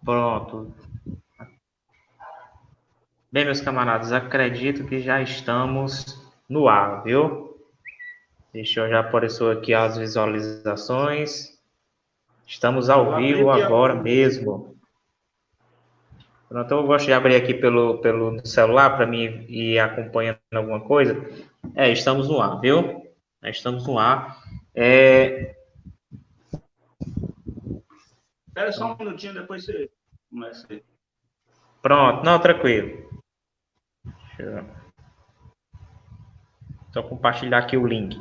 Pronto. Bem, meus camaradas, acredito que já estamos no ar, viu? Deixa eu já apareceu aqui as visualizações. Estamos ao Eu abri vivo aqui agora agora mesmo. mesmo. Pronto, eu gosto de abrir aqui pelo celular para mim ir acompanhando alguma coisa. Estamos no ar, viu? Estamos no ar. É, Espera só um minutinho, depois você começa aí. pronto, não, tranquilo. Deixa eu só compartilhar aqui o link.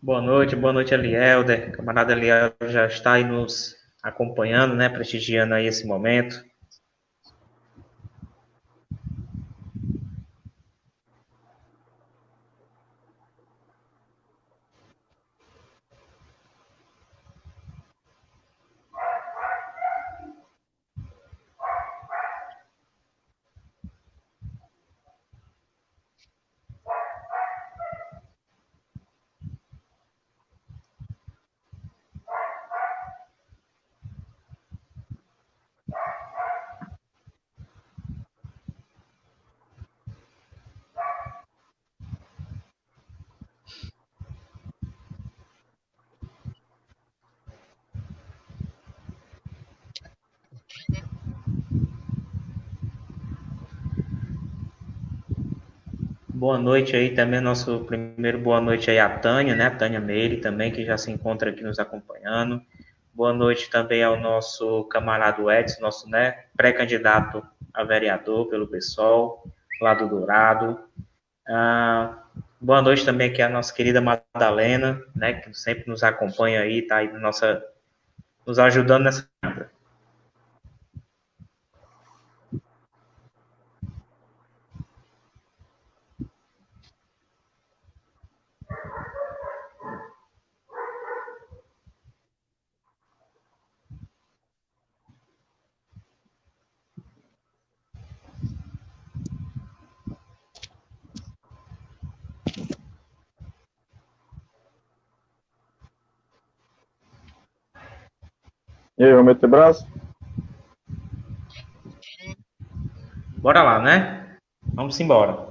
Boa noite, Elielder. Camarada Elielder já está aí nos acompanhando, né? Prestigiando aí esse momento. Boa noite aí também, nosso primeiro boa noite aí a Tânia, né? A Tânia Meire também, que já se encontra aqui nos acompanhando. Boa noite também ao nosso camarada Edson, nosso, né, pré-candidato a vereador pelo PSOL, lá do Dourado. Boa noite também aqui à nossa querida Madalena, né, que sempre nos acompanha aí, tá aí nos ajudando nessa. E aí, vamos meter braço? Bora lá, né? Vamos embora.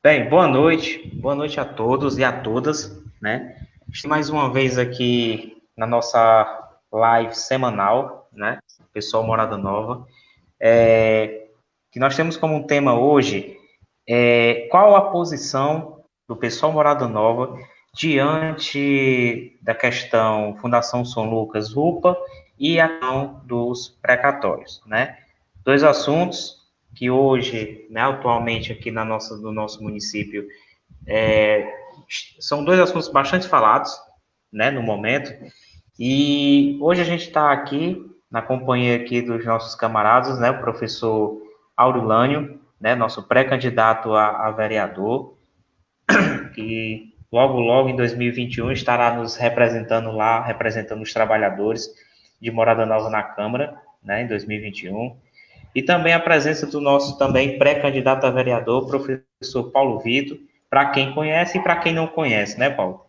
Bem, boa noite a todos e a todas, né? Estou mais uma vez aqui na nossa live semanal, né? Pessoal Morada Nova, que nós temos como tema hoje qual a posição do pessoal Morada Nova diante da questão Fundação São Lucas UPA e a questão dos precatórios, né? Dois assuntos que hoje, né, atualmente aqui no nosso município, são dois assuntos bastante falados, né, no momento. E hoje a gente está aqui na companhia aqui dos nossos camaradas, né, o professor Aurelânio, né, nosso pré-candidato a vereador, que logo em 2021 estará nos representando lá, representando os trabalhadores de Morada Nova na Câmara, né, em 2021. E também a presença do nosso também pré-candidato a vereador, professor Paulo Vitor, para quem conhece e para quem não conhece, né, Paulo?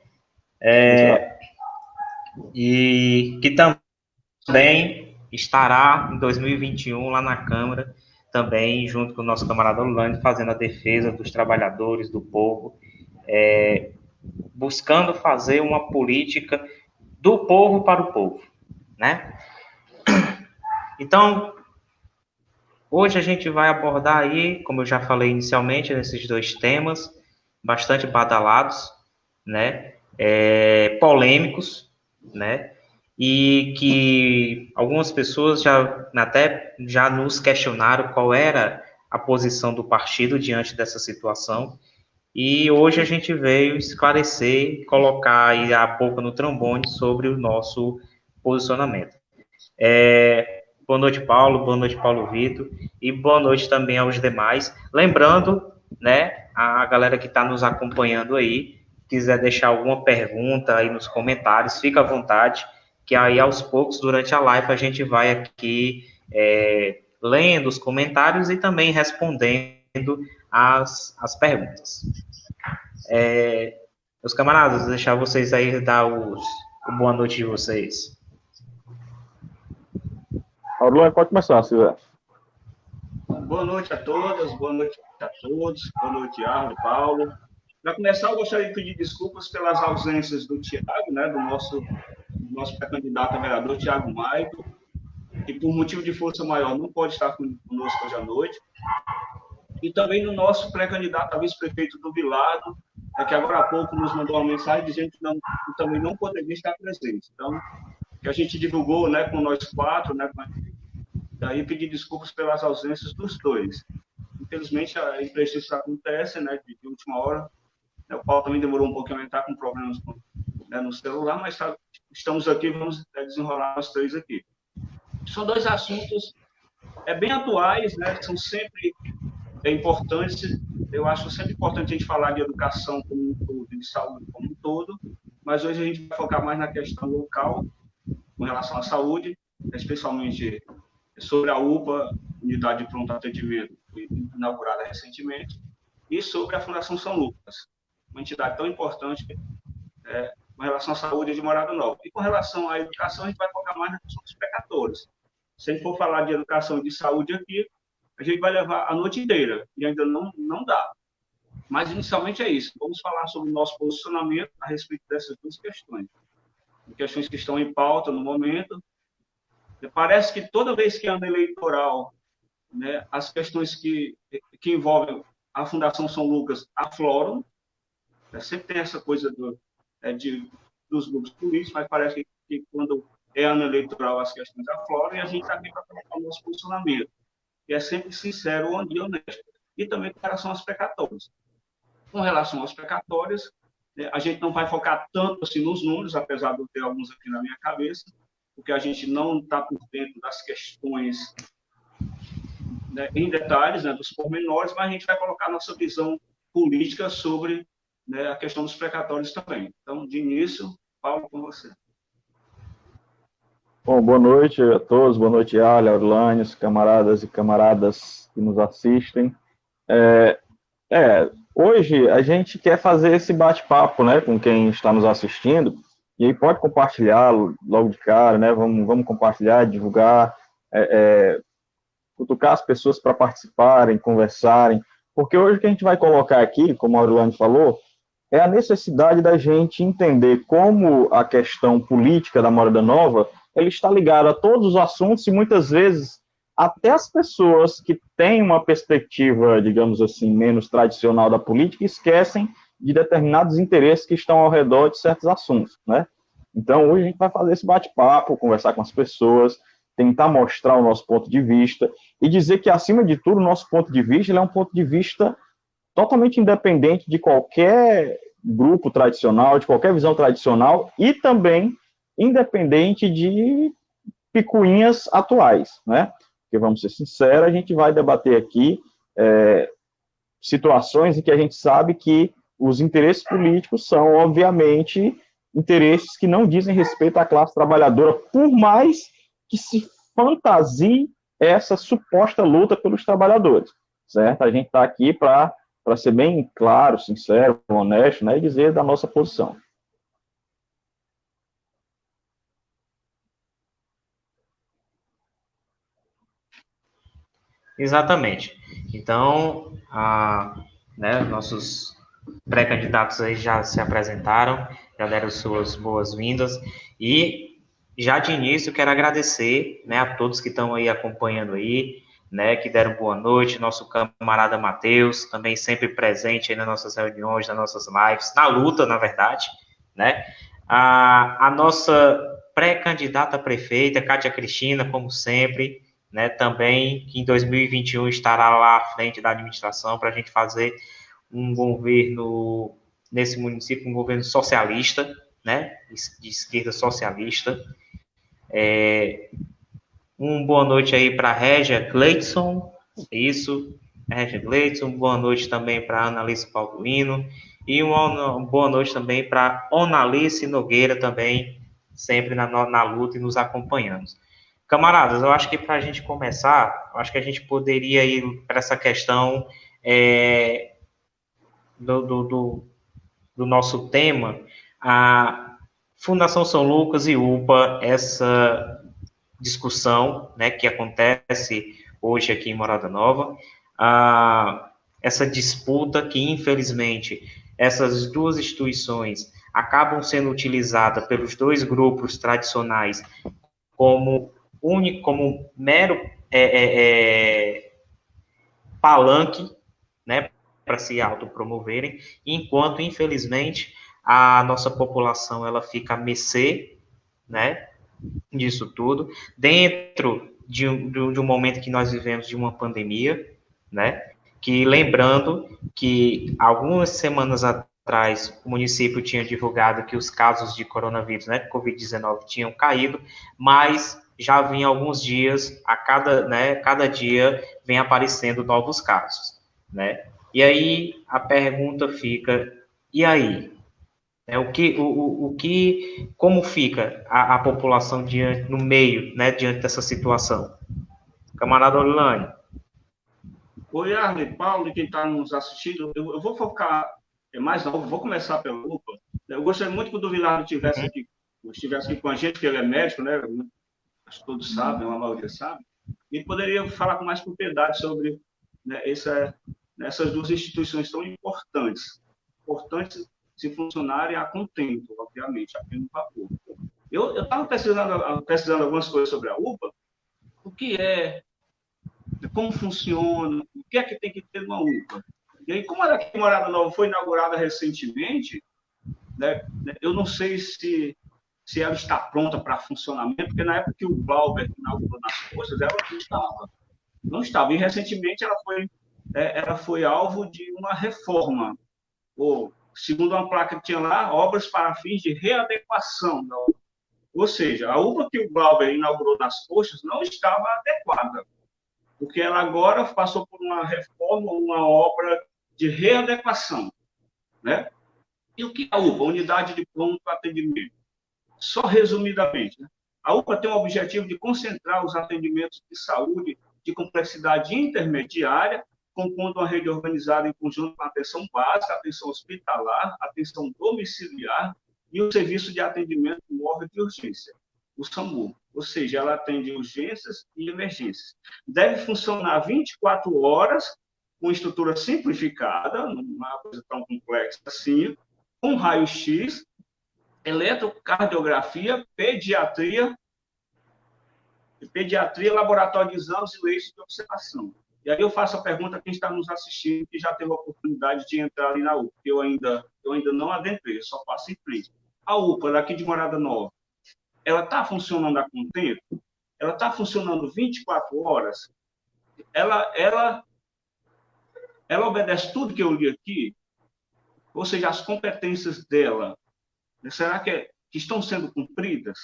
Exato. e que também estará em 2021 lá na Câmara, também junto com o nosso camarada Orlando, fazendo a defesa dos trabalhadores, do povo, buscando fazer uma política do povo para o povo, né? Então, hoje a gente vai abordar aí, como eu já falei inicialmente, nesses dois temas, bastante badalados, né? Polêmicos, né? E que algumas pessoas já nos questionaram qual era a posição do partido diante dessa situação. E hoje a gente veio esclarecer, colocar aí a boca no trombone sobre o nosso posicionamento. Boa noite, Paulo. Boa noite, Paulo Vitor. E boa noite também aos demais. Lembrando, né, a galera que está nos acompanhando aí, quiser deixar alguma pergunta aí nos comentários, fica à vontade, que aí aos poucos, durante a live, a gente vai aqui lendo os comentários e também respondendo as perguntas. Meus camaradas, deixar vocês aí dar o boa noite de vocês. Orlando, pode começar, se quiser. Boa noite a todas, boa noite a todos, boa noite, Arno, Paulo. Para começar, eu gostaria de pedir desculpas pelas ausências do Tiago, né, do nosso pré-candidato a vereador, Tiago Maico, que por motivo de força maior não pode estar conosco hoje à noite. E também no nosso pré-candidato a vice-prefeito do Vilado, que agora há pouco nos mandou uma mensagem dizendo que também não poderia estar presente. Então, que a gente divulgou, né, com nós quatro, né, daí pedir desculpas pelas ausências dos dois. Infelizmente, a imprevistos acontece, né, de última hora. O Paulo também demorou um pouquinho a entrar com problemas no celular, mas estamos aqui, vamos desenrolar nós três aqui. São dois assuntos bem atuais, né, são sempre importantes. Eu acho sempre importante a gente falar de educação como um todo, de saúde como um todo, mas hoje a gente vai focar mais na questão local, com relação à saúde, especialmente sobre a UPA, Unidade de Pronto Atendimento, que foi inaugurada recentemente, e sobre a Fundação São Lucas, uma entidade tão importante com relação à saúde de Morada Nova. E com relação à educação, a gente vai focar mais na questão dos precatórios. Se a gente for falar de educação e de saúde aqui, a gente vai levar a noite inteira, e ainda não dá. Mas, inicialmente, é isso. Vamos falar sobre o nosso posicionamento a respeito dessas duas questões. Questões que estão em pauta no momento. Parece que toda vez que é ano eleitoral, né, as questões que envolvem a Fundação São Lucas afloram. Sempre tem essa coisa dos grupos políticos, mas parece que quando é ano eleitoral as questões afloram e a gente está aqui para colocar o nosso posicionamento. E é sempre sincero e honesto. E também com relação aos precatórios. Com relação aos precatórios, a gente não vai focar tanto assim nos números, apesar de eu ter alguns aqui na minha cabeça, porque a gente não está por dentro das questões, né, em detalhes, né, dos pormenores, mas a gente vai colocar nossa visão política sobre, né, a questão dos precatórios também. Então, de início, Paulo, com você. Bom, boa noite a todos, boa noite, Alia, Orlânio, camaradas e camaradas que nos assistem. Hoje a gente quer fazer esse bate-papo, né, com quem está nos assistindo, e aí pode compartilhar logo de cara, né, vamos compartilhar, divulgar, cutucar as pessoas para participarem, conversarem, porque hoje o que a gente vai colocar aqui, como a Orlando falou, é a necessidade da gente entender como a questão política da Morada Nova ele está ligado a todos os assuntos e muitas vezes até as pessoas que têm uma perspectiva, digamos assim, menos tradicional da política esquecem de determinados interesses que estão ao redor de certos assuntos, né? Então, hoje a gente vai fazer esse bate-papo, conversar com as pessoas, tentar mostrar o nosso ponto de vista e dizer que, acima de tudo, o nosso ponto de vista ele é um ponto de vista totalmente independente de qualquer grupo tradicional, de qualquer visão tradicional e também independente de picuinhas atuais, né? Porque, vamos ser sinceros, a gente vai debater aqui situações em que a gente sabe que os interesses políticos são, obviamente, interesses que não dizem respeito à classe trabalhadora, por mais que se fantasie essa suposta luta pelos trabalhadores, certo? A gente está aqui para ser bem claro, sincero, honesto, né, e dizer da nossa posição. Exatamente. Então, né, nossos pré-candidatos aí já se apresentaram, já deram suas boas-vindas e já de início quero agradecer, né, a todos que estão aí acompanhando aí, né, que deram boa noite, nosso camarada Matheus, também sempre presente aí nas nossas reuniões, nas nossas lives, na luta, na verdade, né, a nossa pré-candidata a prefeita, Kátia Cristina, como sempre, né, também que em 2021 estará lá à frente da administração para a gente fazer um governo nesse município, um governo socialista, né, de esquerda socialista. Um boa noite aí para a Régia Gleidson, isso, Régia Gleidson, boa noite também para a Analice Paulino, e uma boa noite também para a Onalice Nogueira também, sempre na luta e nos acompanhando. Camaradas, eu acho que para a gente começar, eu acho que a gente poderia ir para essa questão do, do, do, do nosso tema, a Fundação São Lucas e UPA, essa discussão, né, que acontece hoje aqui em Morada Nova, essa disputa que, infelizmente, essas duas instituições acabam sendo utilizadas pelos dois grupos tradicionais como único, como mero palanque, né, para se autopromoverem, enquanto, infelizmente, a nossa população ela fica a mercê, né, disso tudo, dentro de um momento que nós vivemos de uma pandemia, né, que lembrando que algumas semanas atrás o município tinha divulgado que os casos de coronavírus, né, Covid-19 tinham caído, mas já vinha alguns dias, cada dia vem aparecendo novos casos, né? E aí a pergunta fica, e aí? Como fica a população no meio, né, diante dessa situação? Camarada Orlando. Oi, Arley, Paulo, e quem está nos assistindo, eu vou focar mais novo, vou começar pela UPA. Eu gostaria muito que o Duvilar estivesse aqui com a gente, porque ele é médico, né? Acho que todos sabem, a maioria sabe, e poderia falar com mais propriedade sobre, né, essas duas instituições tão importantes se funcionarem a contento, obviamente, a pleno vapor. Eu estava pesquisando algumas coisas sobre a UPA, o que é, como funciona, o que é que tem que ter numa UPA. E aí, como a daqui Morada Nova foi inaugurada recentemente, né, eu não sei se ela está pronta para funcionamento, porque na época que o Glauber inaugurou nas coisas, ela não estava. E recentemente ela foi alvo de uma reforma, ou, segundo uma placa que tinha lá, obras para fins de readequação. Ou seja, a UPA que o Glauber inaugurou nas coxas não estava adequada, porque ela agora passou por uma reforma, uma obra de readequação, né? E o que é a UPA? Unidade de pronto atendimento. Só resumidamente, né? A UPA tem o objetivo de concentrar os atendimentos de saúde de complexidade intermediária, compondo uma rede organizada em conjunto com a atenção básica, atenção hospitalar, atenção domiciliar e o serviço de atendimento móvel de urgência, o SAMU. Ou seja, ela atende urgências e emergências. Deve funcionar 24 horas, com estrutura simplificada, não é uma coisa tão complexa assim, com raio-x, eletrocardiografia, pediatria, laboratório de exames e leitos de observação. E aí eu faço a pergunta a quem está nos assistindo, que já teve a oportunidade de entrar ali na UPA, que eu ainda não adentrei, eu só passo em frente. A UPA daqui de Morada Nova, ela está funcionando a contento? Ela está funcionando 24 horas? Ela obedece tudo que eu li aqui? Ou seja, as competências dela, será que estão sendo cumpridas?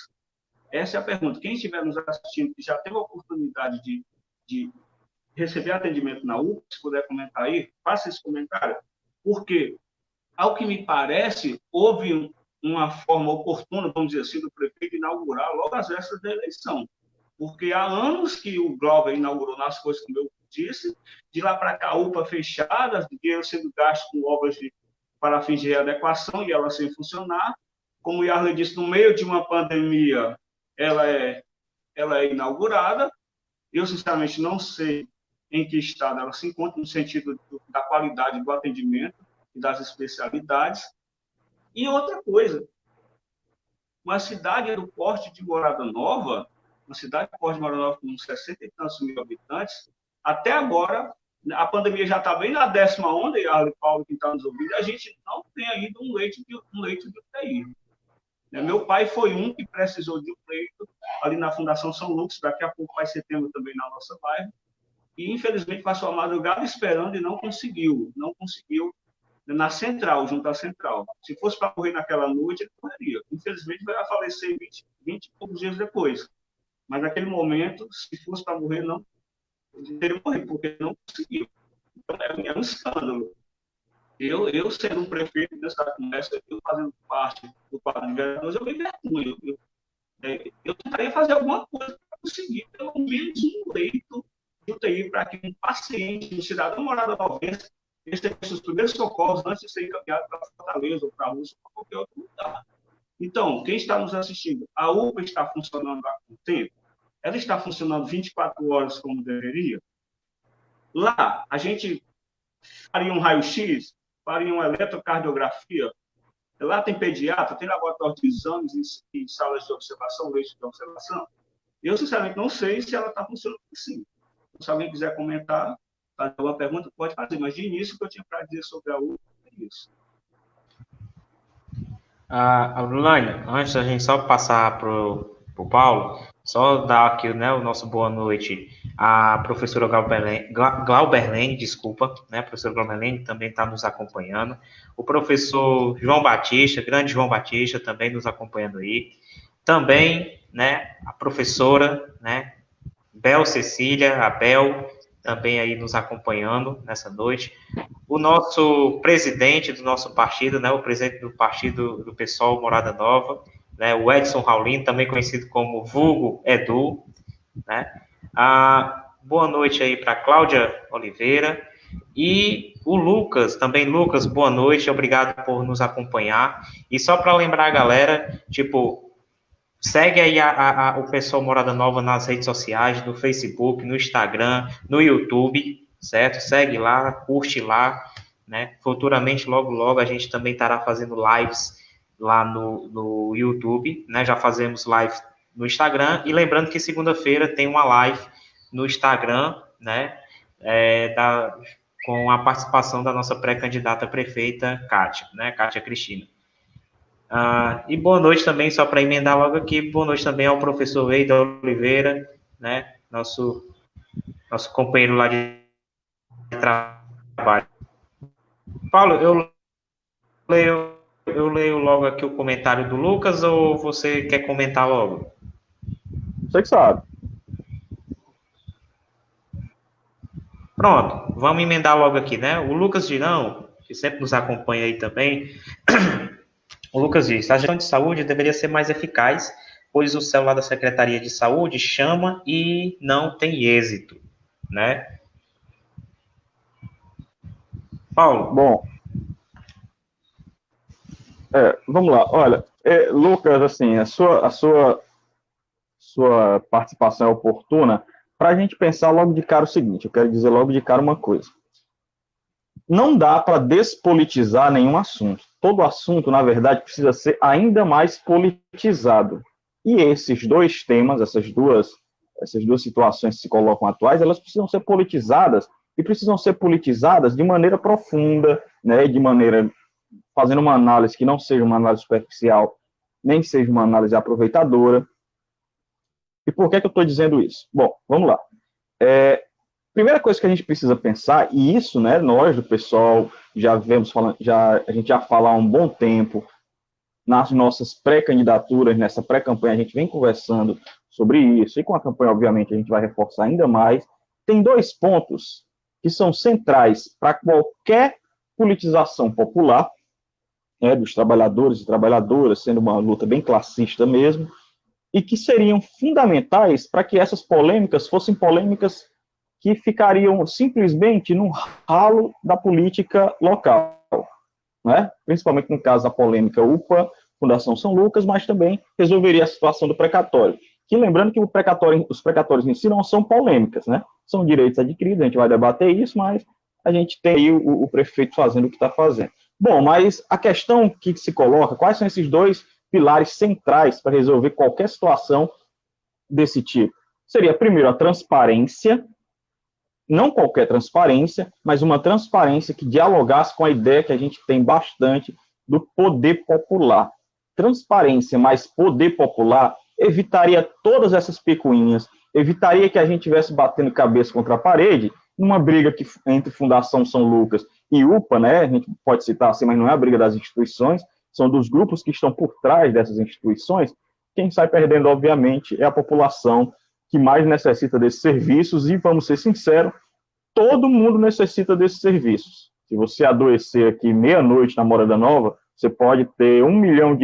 Essa é a pergunta. Quem estiver nos assistindo, que já teve a oportunidade de receber atendimento na UPA, se puder comentar aí, faça esse comentário, porque, ao que me parece, houve uma forma oportuna, vamos dizer assim, do prefeito inaugurar logo às vésperas da eleição. Porque há anos que o Glauber inaugurou nas coisas, como eu disse, de lá para cá, a UPA fechada, dinheiro sendo gasto com obras para fins de readequação e ela sem funcionar. Como o Yarley disse, no meio de uma pandemia, ela é inaugurada. Eu, sinceramente, não sei em que estado ela se encontra, no sentido da qualidade do atendimento e das especialidades. E outra coisa, uma cidade do porte de Morada Nova, uma cidade do porte de Morada Nova com 60 e tantos mil habitantes, até agora, a pandemia já está bem na 10ª onda, e a Paulo que está nos ouvindo, a gente não tem ainda um leito de UTI. Meu pai foi um que precisou de um leito ali na Fundação São Lucas, daqui a pouco vai ser tema também na nossa live, e infelizmente passou a madrugada esperando e não conseguiu na central, junto à central. Se fosse para morrer naquela noite, ele morreria. Infelizmente, vai falecer 20 e poucos dias depois. Mas naquele momento, se fosse para morrer, não, ele teria morrido, porque não conseguiu. Então, é um escândalo. Eu sendo um prefeito nessa conversa, eu fazendo parte do quadro de vereadores, eu me vergonho. Eu tentaria fazer alguma coisa para conseguir, pelo menos, um leito de UTI para que um paciente, um cidadão morado novense, eles têm seus primeiros socorros antes de ser encaminhado para Fortaleza ou para a Rússia ou para qualquer outro lugar. Então, quem está nos assistindo, a UPA está funcionando há quanto tempo? Ela está funcionando 24 horas como deveria? Lá, a gente faria um raio-x, faria uma eletrocardiografia, lá tem pediatra, tem laboratório de exames e salas de observação, leitos de observação. Eu, sinceramente, não sei se ela está funcionando assim. Se alguém quiser comentar, fazer uma pergunta, pode fazer, mas de início o que eu tinha para dizer sobre a UPA é isso. Lulane, antes da gente só passar para o Paulo, só dar aqui, né, o nosso boa noite à professora Glauberlene, desculpa, né, a professora Glauberlene também está nos acompanhando, o professor João Batista, grande João Batista, também nos acompanhando aí, também, né, a professora, né, Bel Cecília, a Bel, também aí nos acompanhando nessa noite. O nosso presidente do nosso partido, né, o presidente do partido do PSOL Morada Nova, né, o Edson Raulino, também conhecido como Vulgo Edu, né. Boa noite aí para Cláudia Oliveira e o Lucas, também Lucas, boa noite, obrigado por nos acompanhar. E só para lembrar a galera, tipo, segue aí o pessoal Morada Nova nas redes sociais, no Facebook, no Instagram, no YouTube, certo? Segue lá, curte lá, né? Futuramente, logo, logo, a gente também estará fazendo lives lá no YouTube, né? Já fazemos live no Instagram. E lembrando que segunda-feira tem uma live no Instagram, né? Com a participação da nossa pré-candidata a prefeita, Kátia, né? Kátia Cristina. E boa noite também, só para emendar logo aqui, boa noite também ao professor Eida Oliveira, né, nosso companheiro lá de trabalho. Paulo, eu leio logo aqui o comentário do Lucas ou você quer comentar logo? Você que sabe. Pronto, vamos emendar logo aqui, né? O Lucas Girão, que sempre nos acompanha aí também, o Lucas diz, a gestão de saúde deveria ser mais eficaz, pois o celular da Secretaria de Saúde chama e não tem êxito, né? Paulo? Bom, vamos lá. Olha, Lucas, assim, a sua participação é oportuna para a gente pensar logo de cara o seguinte, eu quero dizer logo de cara uma coisa. Não dá para despolitizar nenhum assunto. Todo assunto, na verdade, precisa ser ainda mais politizado. E esses dois temas, essas duas situações que se colocam atuais, elas precisam ser politizadas, e precisam ser politizadas de maneira profunda, né, fazendo uma análise que não seja uma análise superficial, nem seja uma análise aproveitadora. E por que eu estou dizendo isso? Bom, vamos lá. Primeira coisa que a gente precisa pensar, e isso, né, nós do pessoal a gente já fala há um bom tempo, nas nossas pré-candidaturas, nessa pré-campanha, a gente vem conversando sobre isso, e com a campanha, obviamente, a gente vai reforçar ainda mais. Tem dois pontos que são centrais para qualquer politização popular, né, dos trabalhadores e trabalhadoras, sendo uma luta bem classista mesmo, e que seriam fundamentais para que essas polêmicas fossem polêmicas que ficariam simplesmente no ralo da política local, né? Principalmente no caso da polêmica UPA, Fundação São Lucas, mas também resolveria a situação do precatório. que lembrando que os precatórios em si não são polêmicas, né? São direitos adquiridos, a gente vai debater isso, mas a gente tem aí o prefeito fazendo o que está fazendo. Bom, mas a questão que se coloca, quais são esses dois pilares centrais para resolver qualquer situação desse tipo? Seria, primeiro, a transparência, não qualquer transparência, mas uma transparência que dialogasse com a ideia que a gente tem bastante do poder popular. Transparência mais poder popular evitaria todas essas picuinhas, evitaria que a gente estivesse batendo cabeça contra a parede, numa briga entre Fundação São Lucas e UPA, né? A gente pode citar assim, mas não é a briga das instituições, são dos grupos que estão por trás dessas instituições. Quem sai perdendo, obviamente, é a população que mais necessita desses serviços, e vamos ser sinceros, todo mundo necessita desses serviços. Se você adoecer aqui meia-noite na Morada Nova, você pode ter $1 milhão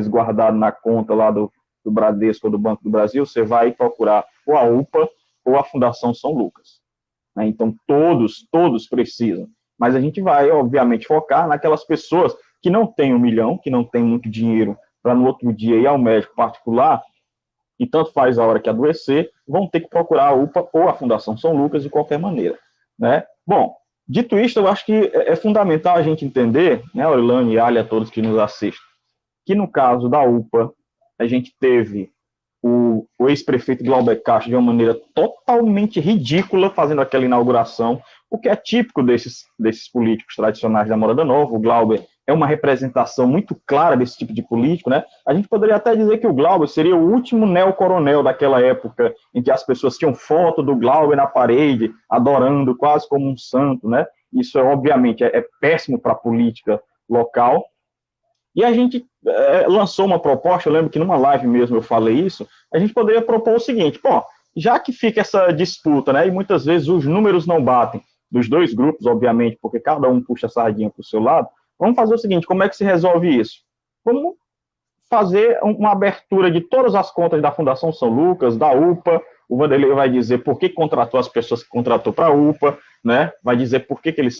guardado na conta lá do Bradesco ou do Banco do Brasil, você vai procurar ou a UPA ou a Fundação São Lucas. Então, todos precisam. Mas a gente vai, obviamente, focar naquelas pessoas que não têm $1 milhão, que não têm muito dinheiro para no outro dia ir ao médico particular, e tanto faz a hora que adoecer, vão ter que procurar a UPA ou a Fundação São Lucas de qualquer maneira, né? Bom, dito isto, eu acho que é fundamental a gente entender, né, Aurelane e Ali, a todos que nos assistem, que no caso da UPA, a gente teve o ex-prefeito Glauber Castro de uma maneira totalmente ridícula fazendo aquela inauguração, o que é típico desses políticos tradicionais da Morada Nova. O Glauber é uma representação muito clara desse tipo de político, né? A gente poderia até dizer que o Glauber seria o último neocoronel daquela época, em que as pessoas tinham foto do Glauber na parede, adorando quase como um santo, né? Isso, obviamente, é péssimo para a política local. E a gente lançou uma proposta, eu lembro que numa live mesmo eu falei isso, a gente poderia propor o seguinte: bom, já que fica essa disputa, né, e muitas vezes os números não batem, dos dois grupos, obviamente, porque cada um puxa a sardinha para o seu lado, vamos fazer o seguinte: como é que se resolve isso? Vamos fazer uma abertura de todas as contas da Fundação São Lucas, da UPA, o Vanderlei vai dizer por que contratou as pessoas que contratou para a UPA, né, vai dizer por que eles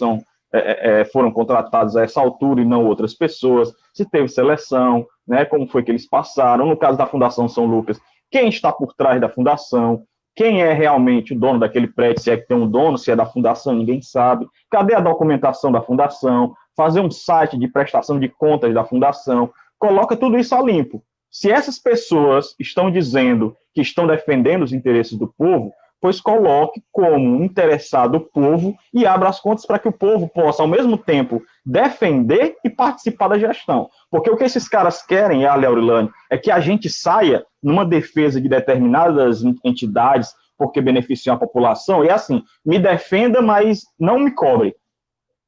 foram contratados a essa altura e não outras pessoas, se teve seleção, né, como foi que eles passaram. No caso da Fundação São Lucas, quem está por trás da fundação, quem é realmente o dono daquele prédio, se é que tem um dono, se é da fundação, ninguém sabe. Cadê a documentação da fundação? Fazer um site de prestação de contas da fundação, coloca tudo isso a limpo. Se essas pessoas estão dizendo que estão defendendo os interesses do povo, pois coloque como interessado o povo e abra as contas para que o povo possa, ao mesmo tempo, defender e participar da gestão. Porque o que esses caras querem, Ali, Aurelane, é que a gente saia numa defesa de determinadas entidades porque beneficiam a população, e é assim, me defenda, mas não me cobre.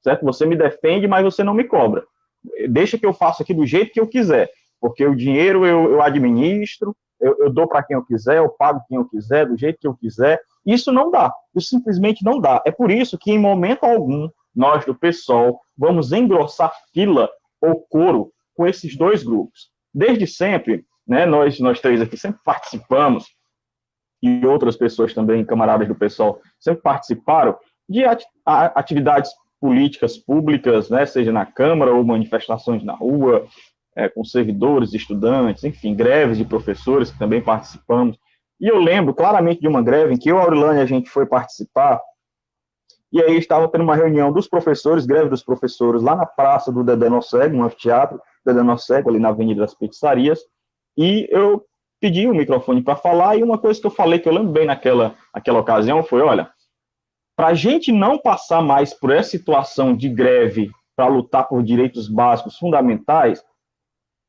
Certo? Você me defende, mas você não me cobra. Deixa que eu faça aqui do jeito que eu quiser, porque o dinheiro eu administro, eu dou para quem eu quiser, eu pago quem eu quiser, do jeito que eu quiser. Isso não dá, isso simplesmente não dá. É por isso que, em momento algum, nós do PSOL vamos engrossar fila ou coro com esses dois grupos. Desde sempre, né, nós três aqui sempre participamos, e outras pessoas também, camaradas do PSOL, sempre participaram de atividades políticas públicas, né, seja na Câmara ou manifestações na rua, com servidores, estudantes, enfim, greves de professores que também participamos. E eu lembro claramente de uma greve em que eu e a Aurelane, a gente foi participar, e aí estava tendo uma reunião dos professores, greve dos professores, lá na praça do Dedé Nossego, no anfiteatro Dedé Nossego, ali na Avenida das Pizzarias, e eu pedi o microfone para falar, e uma coisa que eu falei, que eu lembro bem naquela ocasião, foi: olha, para a gente não passar mais por essa situação de greve para lutar por direitos básicos fundamentais,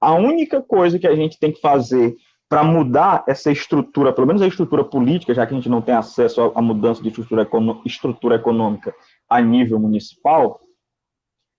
a única coisa que a gente tem que fazer para mudar essa estrutura, pelo menos a estrutura política, já que a gente não tem acesso à mudança de estrutura econômica a nível municipal,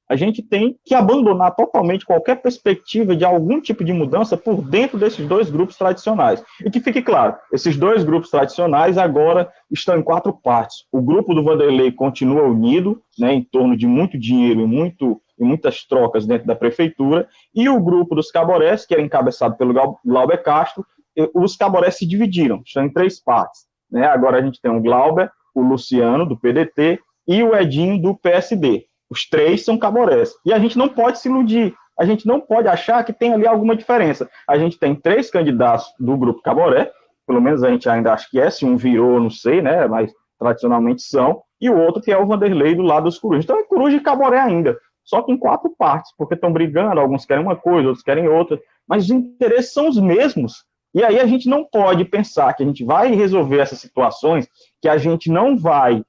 a gente tem que abandonar totalmente qualquer perspectiva de algum tipo de mudança por dentro desses dois grupos tradicionais. E que fique claro, esses dois grupos tradicionais agora estão em 4 partes. O grupo do Vanderlei continua unido, né, em torno de muito dinheiro e muitas trocas dentro da prefeitura, e o grupo dos Caborés, que era encabeçado pelo Glauber Castro, os Caborés se dividiram, estão em 3 partes. Né? Agora a gente tem o Glauber, o Luciano, do PDT, e o Edinho, do PSD. Os 3 são Caborés. E a gente não pode se iludir, a gente não pode achar que tem ali alguma diferença. A gente tem 3 candidatos do grupo Caboré, pelo menos a gente ainda acha que é, se um virou, não sei, né, mas tradicionalmente são, e o outro que é o Vanderlei do lado dos Corujas. Então é Coruja e Caboré ainda, só que em 4 partes, porque estão brigando, alguns querem uma coisa, outros querem outra, mas os interesses são os mesmos. E aí a gente não pode pensar que a gente vai resolver essas situações, que a gente não vai,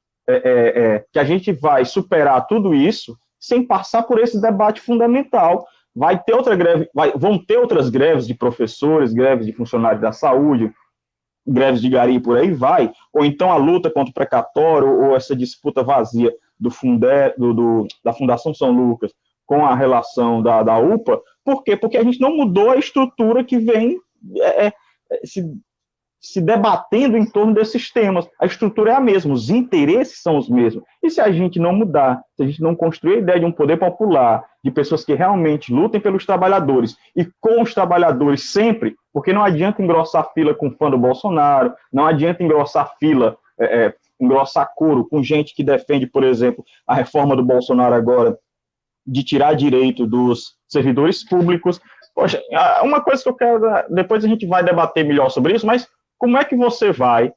que a gente vai superar tudo isso sem passar por esse debate fundamental. Vai ter outra greve, vão ter outras greves de professores, greves de funcionários da saúde, greves de gari, por aí vai, ou então a luta contra o precatório, ou essa disputa vazia da Fundação São Lucas com a relação da UPA. Por quê? Porque a gente não mudou a estrutura que vem se debatendo em torno desses temas. A estrutura é a mesma, os interesses são os mesmos. E se a gente não mudar, se a gente não construir a ideia de um poder popular, de pessoas que realmente lutem pelos trabalhadores e com os trabalhadores sempre, porque não adianta engrossar fila com fã do Bolsonaro, não adianta engrossar fila, engrossar coro com gente que defende, por exemplo, a reforma do Bolsonaro agora, de tirar direito dos servidores públicos. Poxa, uma coisa que eu quero, depois a gente vai debater melhor sobre isso, mas como é que você vai,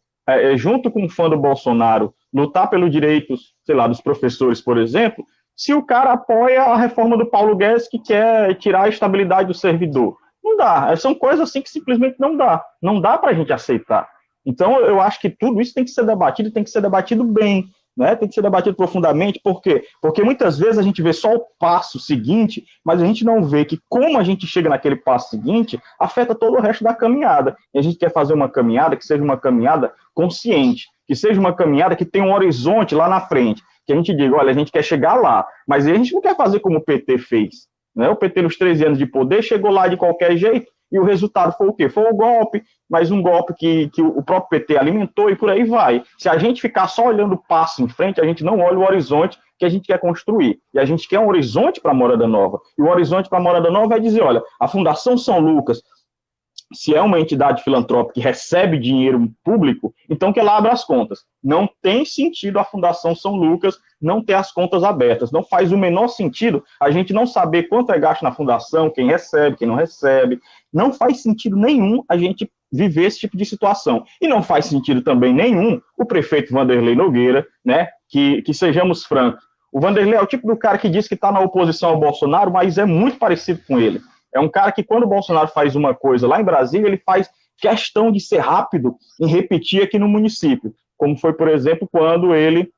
junto com o fã do Bolsonaro, lutar pelos direitos, sei lá, dos professores, por exemplo, se o cara apoia a reforma do Paulo Guedes que quer tirar a estabilidade do servidor? Não dá. São coisas assim que simplesmente não dá. Não dá para a gente aceitar. Então, eu acho que tudo isso tem que ser debatido, e tem que ser debatido bem, né? Tem que ser debatido profundamente. Por quê? Porque muitas vezes a gente vê só o passo seguinte, mas a gente não vê que como a gente chega naquele passo seguinte afeta todo o resto da caminhada. E a gente quer fazer uma caminhada que seja uma caminhada consciente, que seja uma caminhada que tenha um horizonte lá na frente, que a gente diga, olha, a gente quer chegar lá, mas a gente não quer fazer como o PT fez, né? O PT, nos 13 anos de poder, chegou lá de qualquer jeito, e o resultado foi o quê? Foi o golpe, mas um golpe que o próprio PT alimentou, e por aí vai. Se a gente ficar só olhando o passo em frente, a gente não olha o horizonte que a gente quer construir. E a gente quer um horizonte para a Morada Nova. E o horizonte para a Morada Nova é dizer, olha, a Fundação São Lucas, se é uma entidade filantrópica que recebe dinheiro público, então que ela abra as contas. Não tem sentido a Fundação São Lucas não ter as contas abertas. Não faz o menor sentido a gente não saber quanto é gasto na fundação, quem recebe, quem não recebe. Não faz sentido nenhum a gente viver esse tipo de situação. E não faz sentido também nenhum o prefeito Vanderlei Nogueira, né, que sejamos francos. O Vanderlei é o tipo do cara que diz que está na oposição ao Bolsonaro, mas é muito parecido com ele. É um cara que, quando o Bolsonaro faz uma coisa lá em Brasília, ele faz questão de ser rápido em repetir aqui no município, como foi, por exemplo, quando ele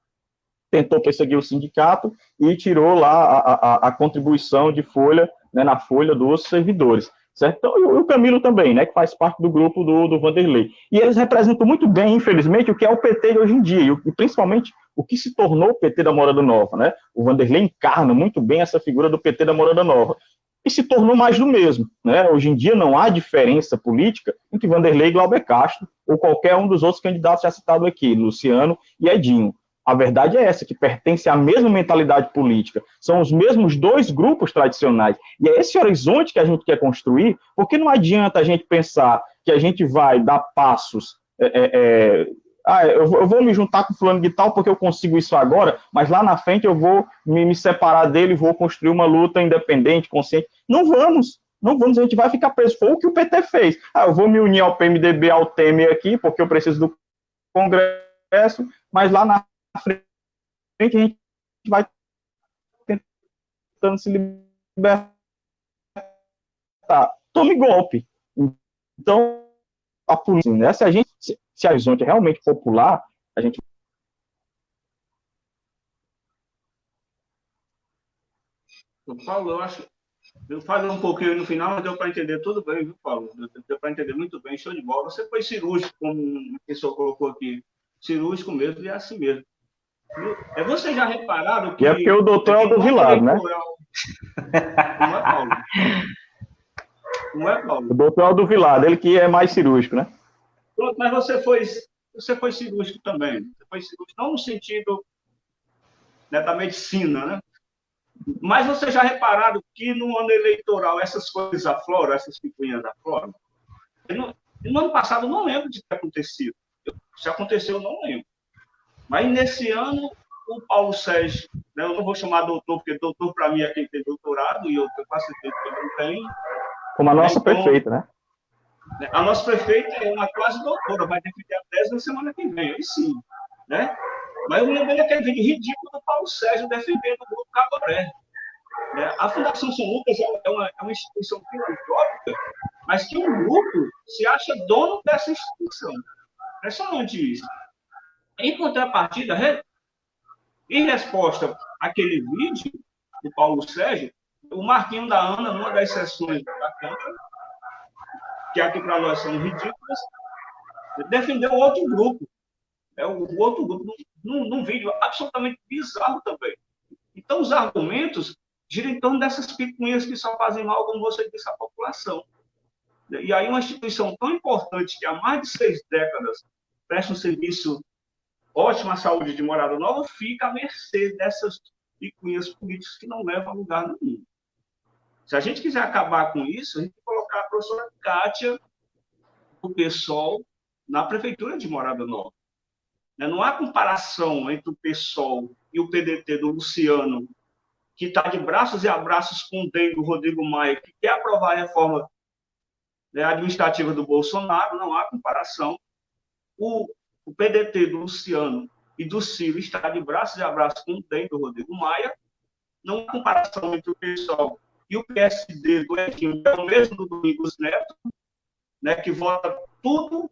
tentou perseguir o sindicato e tirou lá a contribuição de folha, né, na folha dos servidores. Certo? Então, e o Camilo também, né, que faz parte do grupo do Vanderlei. E eles representam muito bem, infelizmente, o que é o PT de hoje em dia, e principalmente o que se tornou o PT da Morada Nova. Né? O Vanderlei encarna muito bem essa figura do PT da Morada Nova. E se tornou mais do mesmo. Né? Hoje em dia não há diferença política entre Vanderlei e Glauber Castro, ou qualquer um dos outros candidatos já citados aqui, Luciano e Edinho. A verdade é essa, que pertence à mesma mentalidade política. São os mesmos 2 grupos tradicionais. E é esse horizonte que a gente quer construir, porque não adianta a gente pensar que a gente vai dar passos... eu vou me juntar com fulano de tal porque eu consigo isso agora, mas lá na frente eu vou me separar dele e vou construir uma luta independente, consciente. Não vamos, a gente vai ficar preso. Foi o que o PT fez. Eu vou me unir ao PMDB, ao Temer aqui, porque eu preciso do Congresso, mas lá na frente a gente vai tentando se libertar. Tome golpe. Então, a polícia, né? Se a horizonte é realmente popular, a gente... Paulo, eu falei um pouquinho no final, mas deu para entender tudo bem, viu, Paulo? Deu para entender muito bem, show de bola. Você foi cirúrgico, como a pessoa colocou aqui, cirúrgico mesmo, e é assim mesmo. Você já repararam que... E é porque o doutor é o do Vilar, né? Não é, Paulo? Não é, Paulo? O doutor é o do Vilar, ele que é mais cirúrgico, né? Pronto, mas você foi cirúrgico também. Você foi cirúrgico, não no sentido, né, da medicina, né? Mas vocês já repararam que no ano eleitoral essas coisas afloram, essas picuinhas afloram? No ano passado eu não lembro de ter acontecido. Se aconteceu, eu não lembro. Mas nesse ano, o Paulo Sérgio, né, eu não vou chamar doutor, porque doutor para mim é quem tem doutorado, e eu tenho quase certeza que ele não tem. Como a nossa prefeita, né? A nossa prefeita é uma quase doutora, vai defender a tese na semana que vem, aí sim, né? Mas eu me lembrei daquele vídeo ridículo do Paulo Sérgio defendendo o grupo Cabaré. Né? A Fundação São Lucas é uma instituição filantrópica, mas que um grupo se acha dono dessa instituição. Impressionante isso. Em contrapartida, em resposta àquele vídeo do Paulo Sérgio, o Marquinho da Ana, numa das sessões da Câmara, que aqui para nós são ridículas, defendeu outro grupo. O outro grupo, num vídeo absolutamente bizarro também. Então, os argumentos giram em torno dessas picuinhas que só fazem mal, como você disse, à população. E aí, uma instituição tão importante que há mais de 6 décadas presta um serviço ótimo à saúde de Morada Nova, fica à mercê dessas picuinhas políticas que não levam a lugar nenhum. Se a gente quiser acabar com isso, a gente tem que colocar a professora Kátia, do PSOL, na prefeitura de Morada Nova. Não há comparação entre o PSOL e o PDT do Luciano, que está de braços e abraços com o DEM do Rodrigo Maia, que quer aprovar a reforma administrativa do Bolsonaro, não há comparação. O PDT do Luciano e do Ciro está de braços e abraços com o DEM do Rodrigo Maia, não há comparação entre o PSOL e o PSD do Edinho, que é o mesmo do Domingos Neto, né, que vota tudo,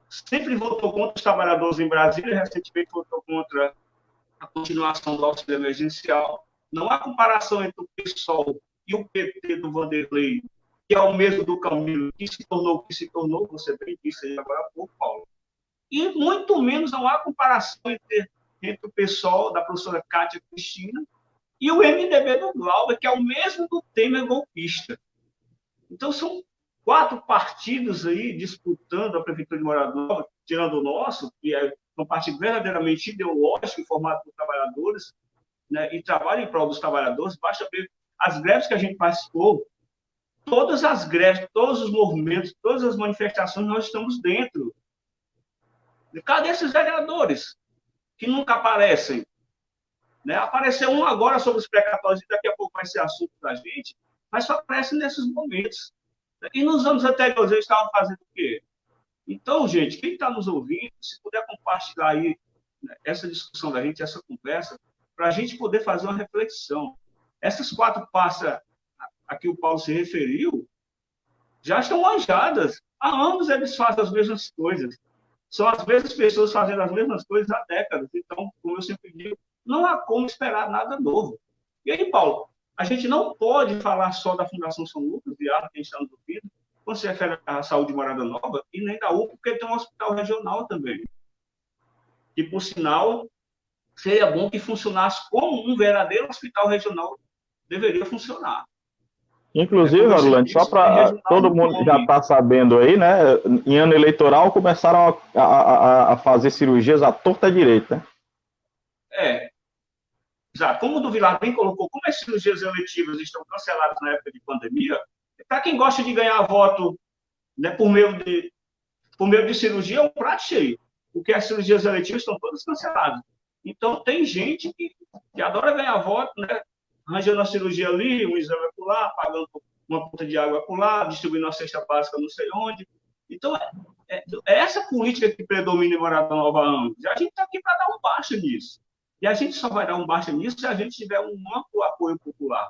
sempre votou contra os trabalhadores em Brasília, recentemente votou contra a continuação do auxílio emergencial. Não há comparação entre o PSOL e o PT do Vanderlei, que é o mesmo do Camilo, que se tornou o que se tornou, você bem disse aí agora há pouco, Paulo. E muito menos não há comparação entre o PSOL da professora Kátia Cristina e o MDB do Glauber, que é o mesmo do Temer golpista. Então, são 4 partidos aí disputando a prefeitura de Morada Nova, tirando o nosso, que é um partido verdadeiramente ideológico, formado por trabalhadores, né, e trabalha em prol dos trabalhadores. Basta ver as greves que a gente participou, todas as greves, todos os movimentos, todas as manifestações, nós estamos dentro. Cadê esses vereadores que nunca aparecem? Né? Apareceu um agora sobre os precatórios, e daqui a pouco vai ser assunto da gente, mas só aparece nesses momentos. E nos anos anteriores eles estavam fazendo o quê? Então, gente, quem está nos ouvindo, se puder compartilhar aí, né, essa discussão da gente, essa conversa, para a gente poder fazer uma reflexão. Essas 4 pastas a que o Paulo se referiu já estão manjadas. Há anos eles fazem as mesmas coisas. São as mesmas pessoas fazendo as mesmas coisas há décadas. Então, como eu sempre digo, não há como esperar nada novo. E aí, Paulo, a gente não pode falar só da Fundação São Lucas, de Arco, que a gente está nos ouvindo, quando se refere à saúde de Morada Nova, e nem da UPA, porque tem um hospital regional também. E, por sinal, seria bom que funcionasse como um verdadeiro hospital regional deveria funcionar. Inclusive, Orlando, só para todo mundo já está sabendo aí, né? Em ano eleitoral começaram a fazer cirurgias à torta direita. Exato. Como o do Vilar bem colocou, como as cirurgias eletivas estão canceladas na época de pandemia, para quem gosta de ganhar voto, né, por meio de cirurgia, é um prato cheio, porque as cirurgias eletivas estão todas canceladas. Então, tem gente que adora ganhar voto, né, arranjando a cirurgia ali, um exame acolá, pagando uma conta de água acolá, distribuindo uma cesta básica não sei onde. Então, é essa política que predomina em Morada Nova há anos. A gente está aqui para dar um baixa nisso. E a gente só vai dar um baixa nisso se a gente tiver um amplo apoio popular.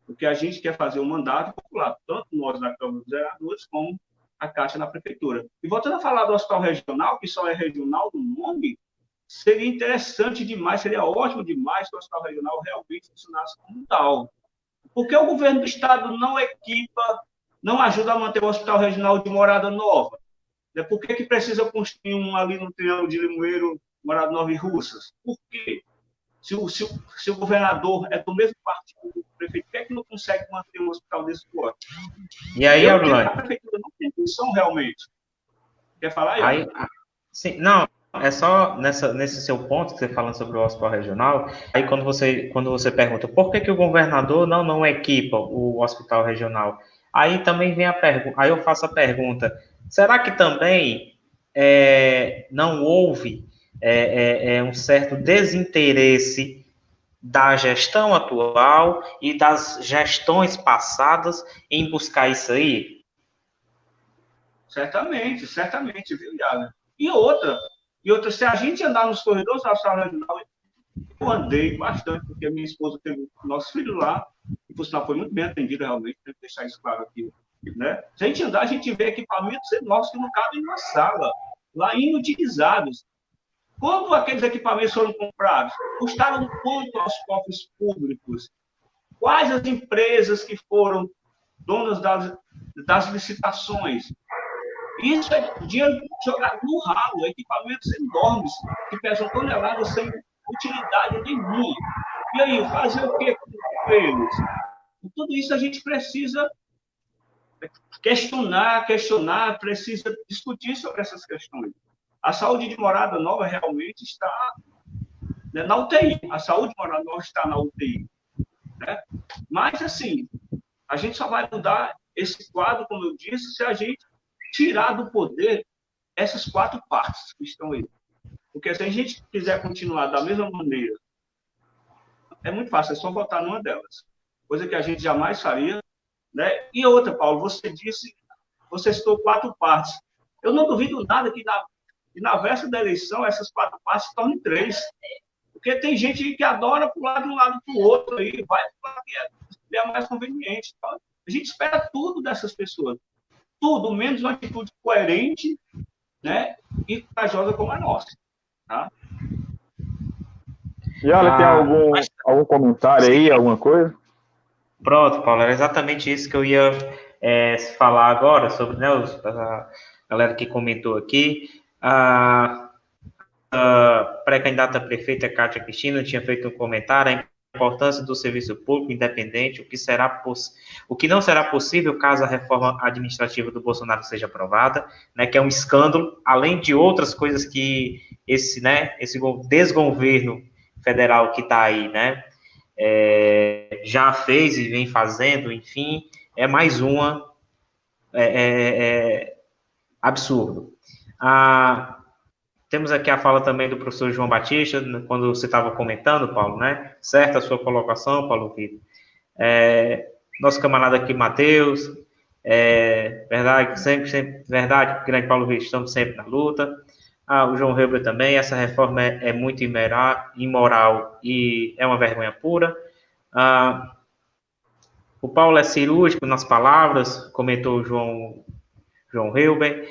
Porque a gente quer fazer um mandato popular, tanto nós na Câmara dos Vereadores, como a Caixa na Prefeitura. E voltando a falar do hospital regional, que só é regional no nome, seria interessante demais, seria ótimo demais que o hospital regional realmente funcionasse como tal. Porque o governo do Estado não equipa, não ajuda a manter o hospital regional de Morada Nova. Por que precisa construir um ali no Triângulo de Limoeiro, Morada Nova e Russas? Por quê? Se o governador é do mesmo partido do prefeito, por que é que não consegue manter um hospital desse porte? E aí, Orlando? A prefeitura não tem função realmente. Quer falar aí? Sim, não, é só nesse seu ponto que você falando sobre o hospital regional, aí quando você pergunta por que o governador não equipa o hospital regional, aí também vem a pergunta, aí eu faço a pergunta, será que também não houve um certo desinteresse da gestão atual e das gestões passadas em buscar isso aí? Certamente, certamente, viu, Iago? E outra, se a gente andar nos corredores da sala regional, eu andei bastante, porque minha esposa teve o nosso filho lá, e por sinal foi muito bem atendida, realmente, tenho que deixar isso claro aqui. Né? Se a gente andar, a gente vê equipamentos enormes que não cabem numa sala, lá inutilizados. Quando aqueles equipamentos foram comprados? Custaram quanto aos cofres públicos? Quais as empresas que foram donas das licitações? Isso é dinheiro jogado no ralo, equipamentos enormes, que pesam toneladas sem utilidade nenhuma. E aí, fazer o que com eles? Tudo isso a gente precisa questionar, precisa discutir sobre essas questões. A saúde de Morada Nova realmente está, né, na UTI. A saúde de Morada Nova está na UTI. Né? Mas, assim, a gente só vai mudar esse quadro, como eu disse, se a gente tirar do poder essas 4 partes que estão aí. Porque se a gente quiser continuar da mesma maneira, é muito fácil, é só votar numa delas. Coisa que a gente jamais faria. Né? E outra, Paulo, você citou 4 partes. Eu não duvido nada que na véspera da eleição essas 4 partes se tornem 3. Porque tem gente que adora pular de um lado para o outro e vai para que é mais conveniente. Então, a gente espera tudo dessas pessoas. Tudo, menos uma atitude coerente, né, e corajosa como a nossa. Tá? E olha, tem algum comentário aí, alguma coisa? Pronto, Paulo, era exatamente isso que eu ia falar agora, sobre, né, a galera que comentou aqui. A pré-candidata a prefeita Kátia Cristina tinha feito um comentário: a importância do serviço público independente, o que não será possível caso a reforma administrativa do Bolsonaro seja aprovada, né, que é um escândalo, além de outras coisas que esse desgoverno federal que está aí, né, já fez e vem fazendo, enfim, é mais uma absurdo. Temos aqui a fala também do professor João Batista, quando você estava comentando, Paulo, né? Certa a sua colocação, Paulo Vitor. Nosso camarada aqui, Matheus, verdade, sempre, verdade, grande Paulo Vitor, estamos sempre na luta. O João Heber também, essa reforma é muito imoral e é uma vergonha pura. O Paulo é cirúrgico nas palavras, comentou o João Heber.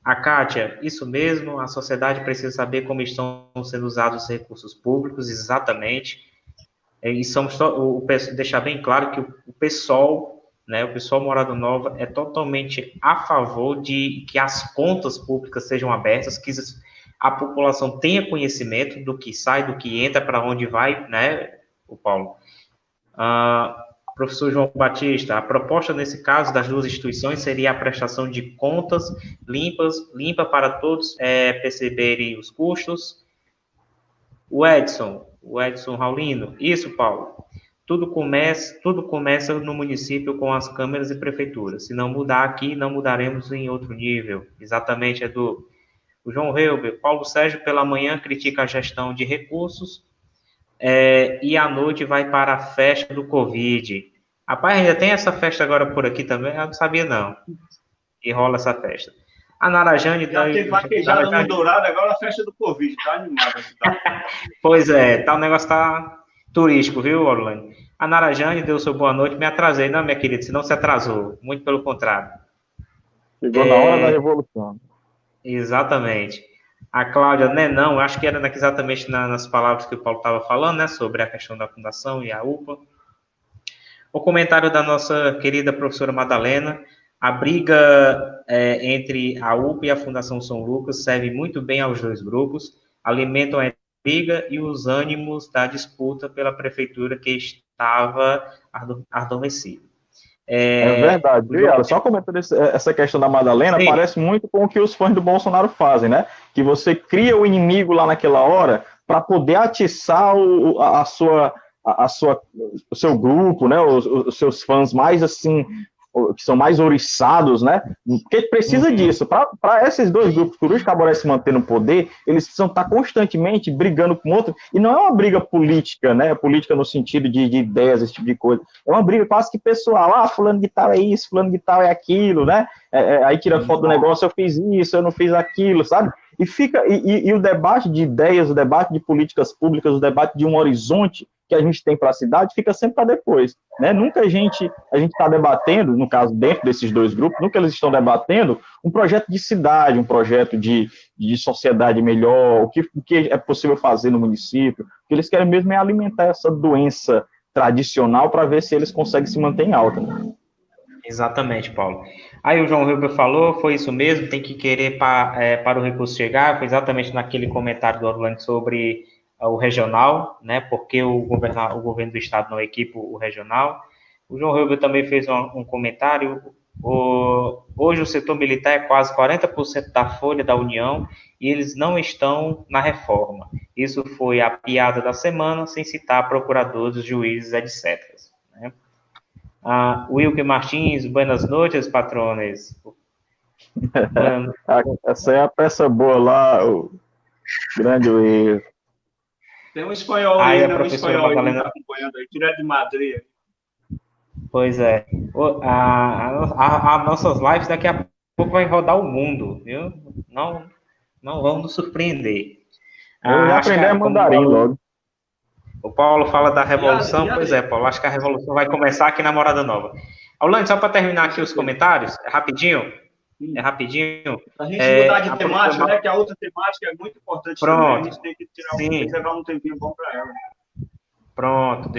A Kátia, isso mesmo, a sociedade precisa saber como estão sendo usados os recursos públicos, exatamente. E deixar bem claro que o PSOL, né, o PSOL Morada Nova, é totalmente a favor de que as contas públicas sejam abertas, que a população tenha conhecimento do que sai, do que entra, para onde vai, né, o Paulo. Professor João Batista, a proposta nesse caso das 2 instituições seria a prestação de contas limpa para todos perceberem os custos. O Edson Raulino, isso, Paulo. Tudo começa no município com as câmeras e prefeituras. Se não mudar aqui, não mudaremos em outro nível. Exatamente, Edu. O João Helber, Paulo Sérgio, pela manhã, critica a gestão de recursos e à noite vai para a festa do Covid. Rapaz, ainda tem essa festa agora por aqui também? Eu não sabia, não. E rola essa festa. A Narajane... Já teve vaquejada no Dourado, agora a festa do Covid. Tá animada. Pois é, o negócio tá turístico, viu, Orlando? A Narajane deu sua boa noite, me atrasei. Não, minha querida, você não se atrasou. Muito pelo contrário. Chegou na hora da revolução. Exatamente. A Cláudia, né, não, acho que era exatamente nas palavras que o Paulo estava falando, né, sobre a questão da fundação e a UPA. O comentário da nossa querida professora Madalena: a briga entre a UPA e a Fundação São Lucas serve muito bem aos 2 grupos, alimentam a briga e os ânimos da disputa pela prefeitura que estava adormecida. Verdade, viu? Só comentando essa questão da Madalena, sim, parece muito com o que os fãs do Bolsonaro fazem, né? Que você cria o inimigo lá naquela hora para poder atiçar o seu grupo, né? Os seus fãs mais assim que são mais ouriçados, né? Porque precisa disso. Para esses dois grupos, Coruja e Caboré se manter no poder, eles precisam estar constantemente brigando com outro. E não é uma briga política, né? Política no sentido de ideias, esse tipo de coisa. É uma briga quase que pessoal. Ah, fulano de tal é isso, fulano de tal é aquilo, né? Aí tira foto do negócio, eu fiz isso, eu não fiz aquilo, sabe? E o debate de ideias, o debate de políticas públicas, o debate de um horizonte que a gente tem para a cidade fica sempre para depois, né? Nunca a gente está debatendo, no caso, dentro desses dois grupos, nunca eles estão debatendo um projeto de cidade, um projeto de sociedade melhor, o que é possível fazer no município. O que eles querem mesmo é alimentar essa doença tradicional para ver se eles conseguem se manter em alta. Né? Exatamente, Paulo. Aí o João Rubio falou, foi isso mesmo, tem que querer para o recurso chegar, foi exatamente naquele comentário do Orlando sobre o regional, né, porque o governo do estado não equipa o regional. O João Rubio também fez um comentário, hoje o setor militar é quase 40% da folha da União e eles não estão na reforma. Isso foi a piada da semana, sem citar procuradores, juízes, etc. Né? Wilke Martins, buenas noites, patrones. Essa é a peça boa lá, o grande Will. Tem um espanhol aí, aí, né? Um espanhol aí que está acompanhando aí, direto de Madrid. Pois é. As nossas lives daqui a pouco vai rodar o mundo, viu? Não vamos nos surpreender. Eu já aprendi mandarim logo. O Paulo fala da revolução, pois é, Paulo, acho que a revolução vai começar aqui na Morada Nova. Orlando, só para terminar aqui os comentários, é rapidinho. A gente mudar de temática, né? Que a outra temática é muito importante também. A gente tem que reservar um tempinho bom para ela. Pronto,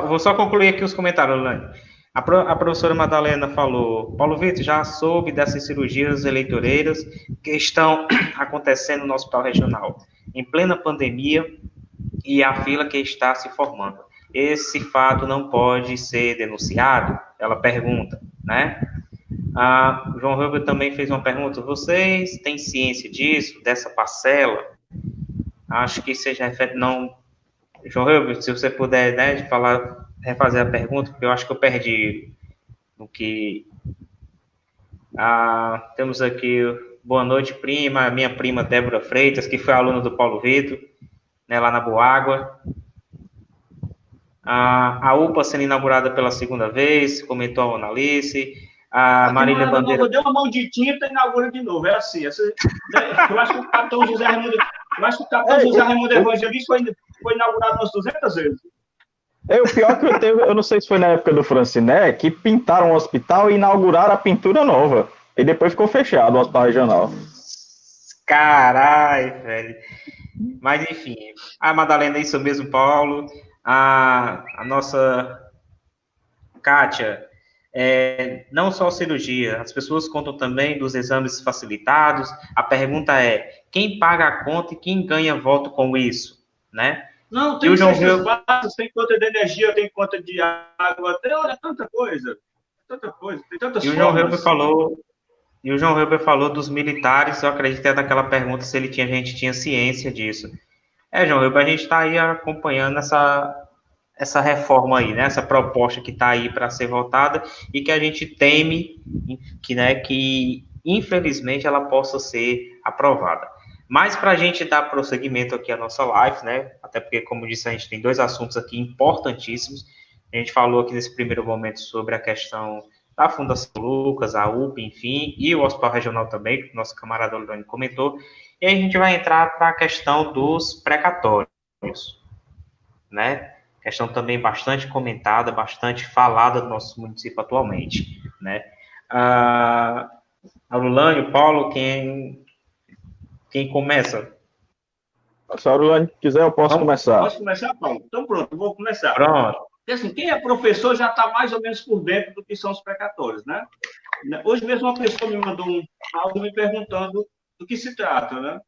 vou só concluir aqui os comentários, Orlando. A professora Madalena falou, Paulo Vitor, já soube dessas cirurgias eleitoreiras que estão acontecendo no hospital regional, em plena pandemia, e a fila que está se formando. Esse fato não pode ser denunciado? Ela pergunta, né? O João Rubio também fez uma pergunta. Vocês têm ciência disso, dessa parcela? Acho que seja não. João Rubio, se você puder, né, refazer a pergunta, porque eu acho que eu perdi no que. Temos aqui. Boa noite, prima. Minha prima Débora Freitas, que foi aluna do Paulo Vitor, né, lá na Boágua. A UPA sendo inaugurada pela segunda vez, comentou a Analice. A Marília Bandeira. Deu uma mão de tinta e inaugura de novo. É assim. Eu acho que o capitão José Raimundo Evangelista foi inaugurado umas 200 vezes. O pior que eu não sei se foi na época do Franciné, que pintaram o hospital e inauguraram a pintura nova. E depois ficou fechado o hospital regional. Caralho, velho. Mas, enfim, a Madalena, isso mesmo, Paulo. A nossa Kátia, não só cirurgia, as pessoas contam também dos exames facilitados. A pergunta é, quem paga a conta e quem ganha voto com isso, né? Não, tem cestas básicas, tem conta de energia, tem conta de água, olha, tanta coisa, tem tantas formas. E o João Rubio falou dos militares, eu acredito que é daquela pergunta se a gente tinha ciência disso. João Rubio, a gente está aí acompanhando essa reforma aí, né? Essa proposta que está aí para ser votada e que a gente teme que infelizmente ela possa ser aprovada. Mas para a gente dar prosseguimento aqui à nossa live, né? Até porque, como disse, a gente tem dois assuntos aqui importantíssimos. A gente falou aqui nesse primeiro momento sobre a questão da Fundação Lucas, a UP, enfim, e o Hospital Regional também, que o nosso camarada Orlando comentou. E aí a gente vai entrar para a questão dos precatórios, né? Questão também bastante comentada, bastante falada do nosso município atualmente, né? Aurulânio, Paulo, quem começa? Se a Aurulânio quiser, eu posso começar. Posso começar, Paulo? Então pronto, eu vou começar. Pronto. Porque, assim, quem é professor já está mais ou menos por dentro do que são os precatórios, né? Hoje mesmo uma pessoa me mandou um áudio me perguntando do que se trata, né?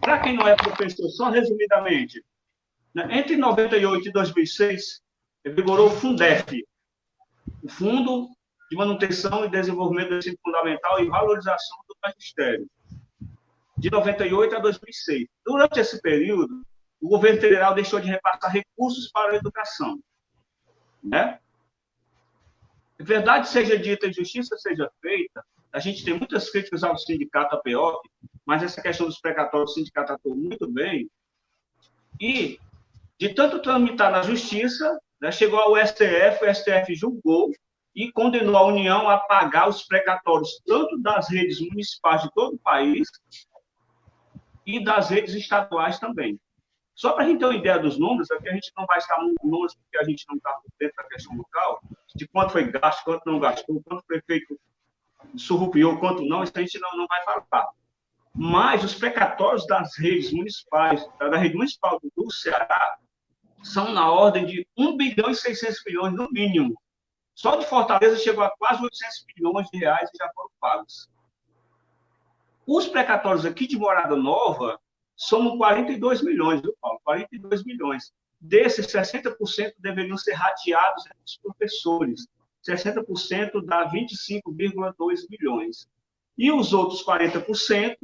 Para quem não é professor, só resumidamente, né? Entre 98 e 2006, vigorou o Fundef, o Fundo de Manutenção e Desenvolvimento do Ensino Fundamental e Valorização do Magistério, de 98 a 2006. Durante esse período, o governo federal deixou de repassar recursos para a educação, né? verdade seja dita e justiça seja feita, a gente tem muitas críticas ao sindicato APO, mas essa questão dos precatórios, o sindicato atuou muito bem, e de tanto tramitar na justiça, né, chegou ao STF, o STF julgou e condenou a União a pagar os precatórios tanto das redes municipais de todo o país e das redes estaduais também. Só para a gente ter uma ideia dos números, aqui a gente não vai estar nos números porque a gente não está por dentro da questão local, de quanto foi gasto, quanto não gastou, quanto o prefeito surrupiou, quanto não, isso a gente não vai falar. Mas os precatórios das redes municipais, da rede municipal do Ceará, são na ordem de 1 bilhão e 600 milhões no mínimo. Só de Fortaleza chegou a quase 800 milhões de reais e já foram pagos. Os precatórios aqui de Morada Nova somam 42 milhões, viu, Paulo? 42 milhões. Desses, 60% deveriam ser rateados entre os professores. 60% dá 25,2 milhões. E os outros 40%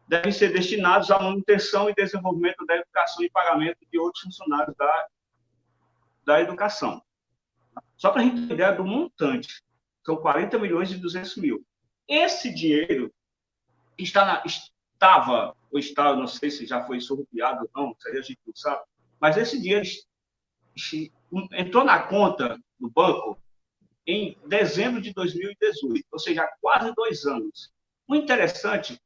devem ser destinados à manutenção e desenvolvimento da educação e pagamento de outros funcionários da educação. Só para a gente ter ideia do montante, são 40 milhões e 200 mil. Esse dinheiro estava, não sei se já foi surrupiado ou não, a gente não sabe, mas esse dinheiro entrou na conta do banco em dezembro de 2018, ou seja, há quase 2 anos. O interessante,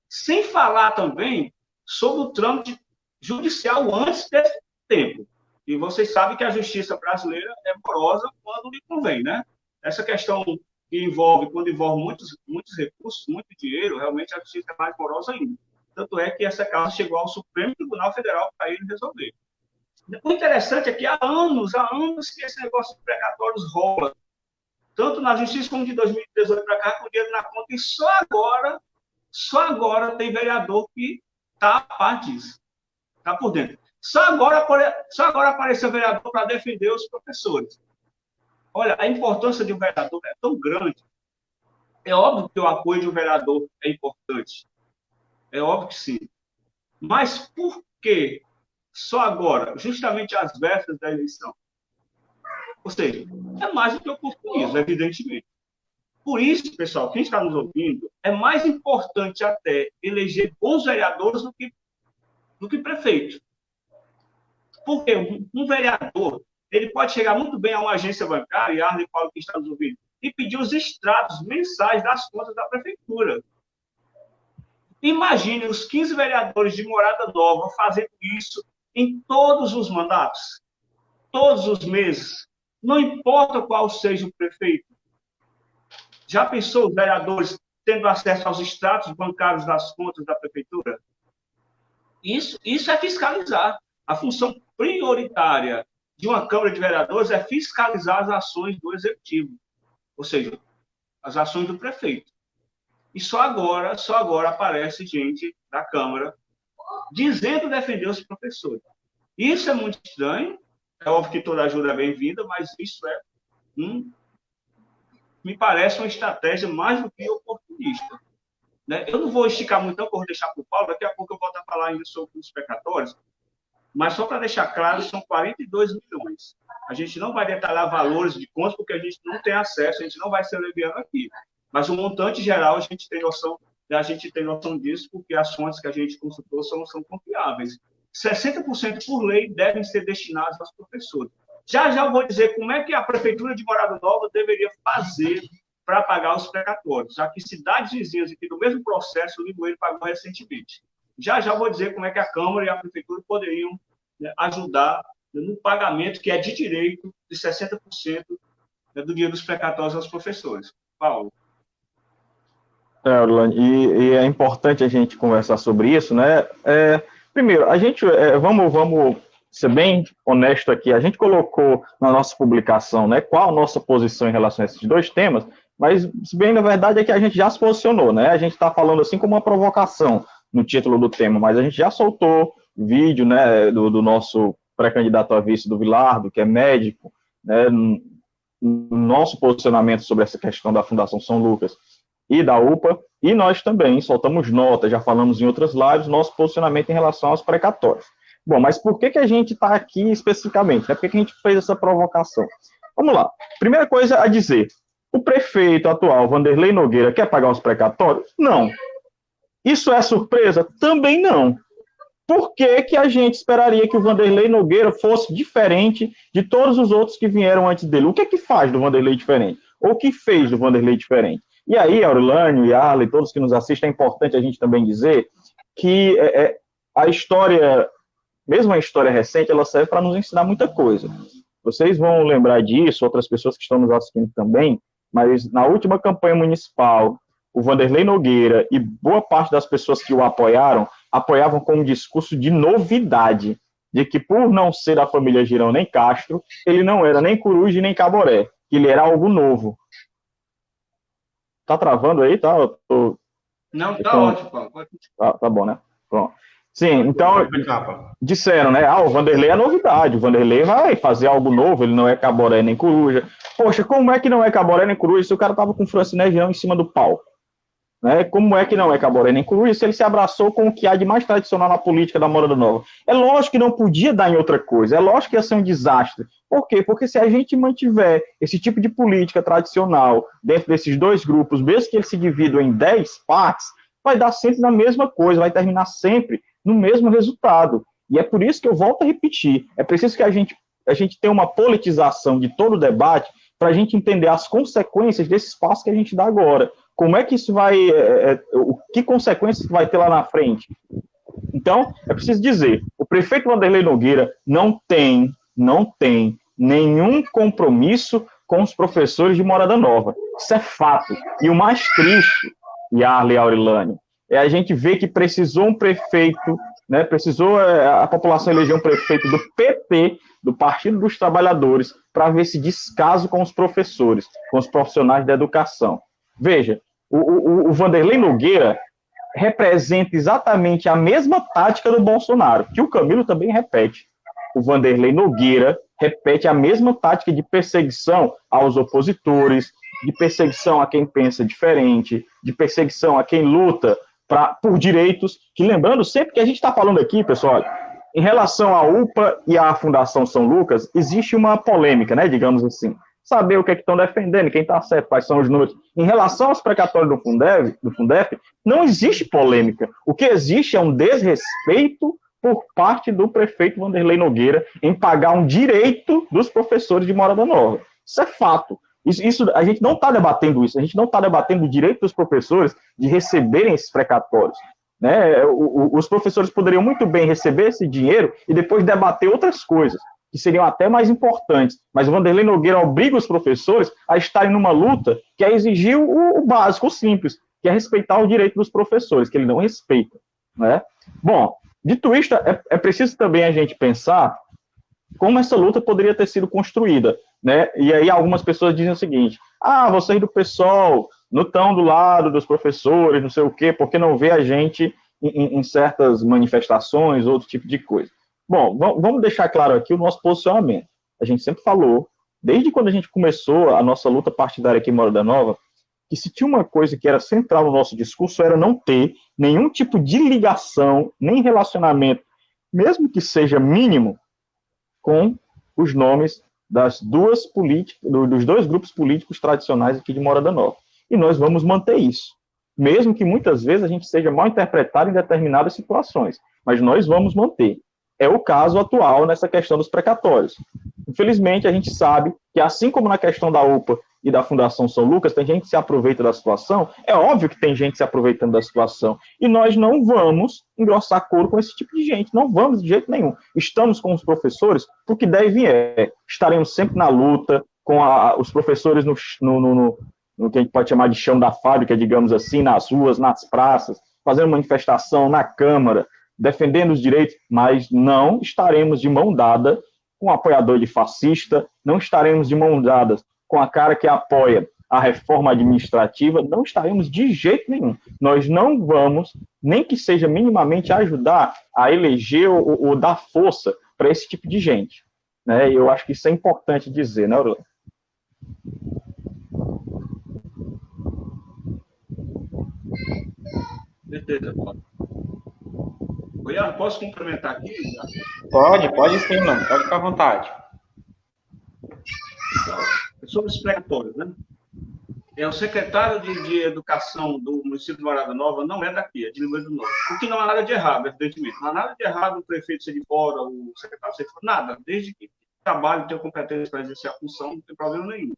sem falar também sobre o trâmite judicial antes desse tempo. E vocês sabem que a justiça brasileira é morosa quando lhe convém, né? Essa questão que quando envolve muitos recursos, muito dinheiro, realmente a justiça é mais morosa ainda. Tanto é que essa causa chegou ao Supremo Tribunal Federal para ele resolver. O interessante é que há anos que esse negócio de precatórios rola, tanto na justiça como de 2018 para cá, com dinheiro na conta, e só agora tem vereador que está a par disso, está por dentro. Só agora apareceu vereador para defender os professores. Olha, a importância de um vereador é tão grande. É óbvio que o apoio de um vereador é importante. É óbvio que sim. Mas por que só agora, justamente às vésperas da eleição? Ou seja, é mais do que oportunismo, evidentemente. Por isso, pessoal, quem está nos ouvindo, é mais importante até eleger bons vereadores do que prefeito. Porque um vereador, ele pode chegar muito bem a uma agência bancária, e Arlen Paulo que está nos ouvindo, e pedir os extratos mensais das contas da prefeitura. Imagine os 15 vereadores de Morada Nova fazendo isso em todos os mandatos, todos os meses, não importa qual seja o prefeito. Já pensou os vereadores tendo acesso aos extratos bancários das contas da prefeitura? Isso é fiscalizar. A função prioritária de uma Câmara de Vereadores é fiscalizar as ações do Executivo, ou seja, as ações do prefeito. E só agora aparece gente da Câmara dizendo defender os professores. Isso é muito estranho, é óbvio que toda ajuda é bem-vinda, mas isso me parece uma estratégia mais do que oportunista. Né? Eu não vou esticar muito, não, porque eu vou deixar para o Paulo, daqui a pouco eu volto a falar ainda sobre os precatórios, mas só para deixar claro, são 42 milhões. A gente não vai detalhar valores de contas, porque a gente não tem acesso, a gente não vai ser leviano aqui. Mas o montante geral, a gente tem noção disso, porque as fontes que a gente consultou são confiáveis. 60% por lei devem ser destinados aos professores. Já eu vou dizer como é que a Prefeitura de Morada Nova deveria fazer para pagar os precatórios, já que cidades vizinhas aqui do mesmo processo, o Limoeiro pagou recentemente. Já eu vou dizer como é que a Câmara e a Prefeitura poderiam, né, ajudar no pagamento, que é de direito, de 60%, né, do dinheiro dos precatórios aos professores. Paulo. Orlando, e é importante a gente conversar sobre isso, né? Primeiro, a gente, vamos ser bem honesto aqui, a gente colocou na nossa publicação, né, qual a nossa posição em relação a esses dois temas, mas, se bem na verdade, é que a gente já se posicionou, né? A gente está falando assim como uma provocação no título do tema, mas a gente já soltou vídeo, né, do nosso pré-candidato a vice do Vilardo, que é médico, né, nosso posicionamento sobre essa questão da Fundação São Lucas e da UPA, e nós também soltamos nota, já falamos em outras lives, nosso posicionamento em relação aos precatórios. Bom, mas por que a gente está aqui especificamente? Por que a gente fez essa provocação? Vamos lá. Primeira coisa a dizer, o prefeito atual, Wanderlei Nogueira, quer pagar os precatórios? Não. Isso é surpresa? Também não. Por que que a gente esperaria que o Wanderlei Nogueira fosse diferente de todos os outros que vieram antes dele? O que é que faz do Wanderlei diferente? Ou o que fez do Wanderlei diferente? E aí, Aurelânio e Arley, todos que nos assistem, é importante a gente também dizer que a história, mesmo a história recente, ela serve para nos ensinar muita coisa. Vocês vão lembrar disso, outras pessoas que estão nos assistindo também, mas na última campanha municipal, o Wanderlei Nogueira e boa parte das pessoas que o apoiavam com um discurso de novidade, de que por não ser da família Girão nem Castro, ele não era nem Coruja nem Caboré, que ele era algo novo. Tá travando aí, tá? Não, tá ótimo, Paulo. Tá bom, né? Pronto. Sim, então, disseram, né? O Wanderlei é novidade, o Wanderlei vai fazer algo novo, ele não é Caboré nem Coruja. Poxa, como é que não é Caboré nem Coruja se o cara tava com o Franciné Girão em cima do palco? Né? Como é que não é Caboré nem Coruja se ele se abraçou com o que há de mais tradicional na política da Morada Nova? É lógico que não podia dar em outra coisa, é lógico que ia ser um desastre. Por quê? Porque se a gente mantiver esse tipo de política tradicional dentro desses dois grupos, mesmo que eles se dividam em 10 partes, vai dar sempre na mesma coisa, vai terminar sempre no mesmo resultado. E é por isso que eu volto a repetir, é preciso que a gente tenha uma politização de todo o debate para a gente entender as consequências desse espaço que a gente dá agora. Como é que isso vai... que consequências vai ter lá na frente? Então, é preciso dizer, o prefeito Wanderlei Nogueira não tem nenhum compromisso com os professores de Morada Nova. Isso é fato. E o mais triste, Yarley e Aurelânio, é a gente ver que precisou um prefeito, né, a população eleger um prefeito do PT, do Partido dos Trabalhadores, para ver esse descaso com os professores, com os profissionais da educação. Veja, o Wanderlei Nogueira representa exatamente a mesma tática do Bolsonaro, que o Camilo também repete. O Wanderlei Nogueira repete a mesma tática de perseguição aos opositores, de perseguição a quem pensa diferente, de perseguição a quem luta por direitos, que lembrando sempre que a gente está falando aqui, pessoal, em relação à UPA e à Fundação São Lucas, existe uma polêmica, né, digamos assim, saber o que é que estão defendendo, quem está certo, quais são os números. Em relação aos precatórios do Fundef, não existe polêmica. O que existe é um desrespeito por parte do prefeito Wanderlei Nogueira em pagar um direito dos professores de Morada Nova. Isso é fato. Isso, a gente não está debatendo isso, a gente não está debatendo o direito dos professores de receberem esses precatórios. Né? Os professores poderiam muito bem receber esse dinheiro e depois debater outras coisas, que seriam até mais importantes. Mas o Wanderlei Nogueira obriga os professores a estarem numa luta que é exigir o básico, o simples, que é respeitar o direito dos professores, que ele não respeita. Né? Bom, dito isto, é preciso também a gente pensar como essa luta poderia ter sido construída. Né? E aí algumas pessoas dizem o seguinte, vocês do PSOL não estão do lado dos professores, não sei o quê, porque não vê a gente em certas manifestações, outro tipo de coisa. Bom, vamos deixar claro aqui o nosso posicionamento. A gente sempre falou, desde quando a gente começou a nossa luta partidária aqui em Morada Nova, que se tinha uma coisa que era central no nosso discurso, era não ter nenhum tipo de ligação, nem relacionamento, mesmo que seja mínimo, com os nomes dos dois grupos políticos tradicionais aqui de Morada Nova. E nós vamos manter isso. Mesmo que muitas vezes a gente seja mal interpretado em determinadas situações. Mas nós vamos manter. É o caso atual nessa questão dos precatórios. Infelizmente, a gente sabe que, assim como na questão da UPA e da Fundação São Lucas, tem gente que se aproveita da situação, é óbvio que tem gente se aproveitando da situação, e nós não vamos engrossar couro com esse tipo de gente, não vamos de jeito nenhum. Estamos com os professores, porque deve estaremos sempre na luta, com os professores no que a gente pode chamar de chão da fábrica, digamos assim, nas ruas, nas praças, fazendo manifestação na Câmara, defendendo os direitos, mas não estaremos de mão dada com um apoiador de fascista, não estaremos de mão dadas com a cara que apoia a reforma administrativa, não estaremos de jeito nenhum. Nós não vamos, nem que seja minimamente, ajudar a eleger ou dar força para esse tipo de gente. Né? E eu acho que isso é importante dizer, né, Orlando? Certeza, Paulo. Goiano, posso complementar aqui? Pode sim, mano. Pode ficar à vontade. sobre os precatórios, né? O secretário de Educação do município de Morada Nova não é daqui, é de Limoeiro do Norte. O que não há nada de errado, evidentemente. Não há nada de errado o prefeito ser de fora, o secretário ser de fora, nada. Desde que trabalhe, tenha competência para exercer a função, não tem problema nenhum.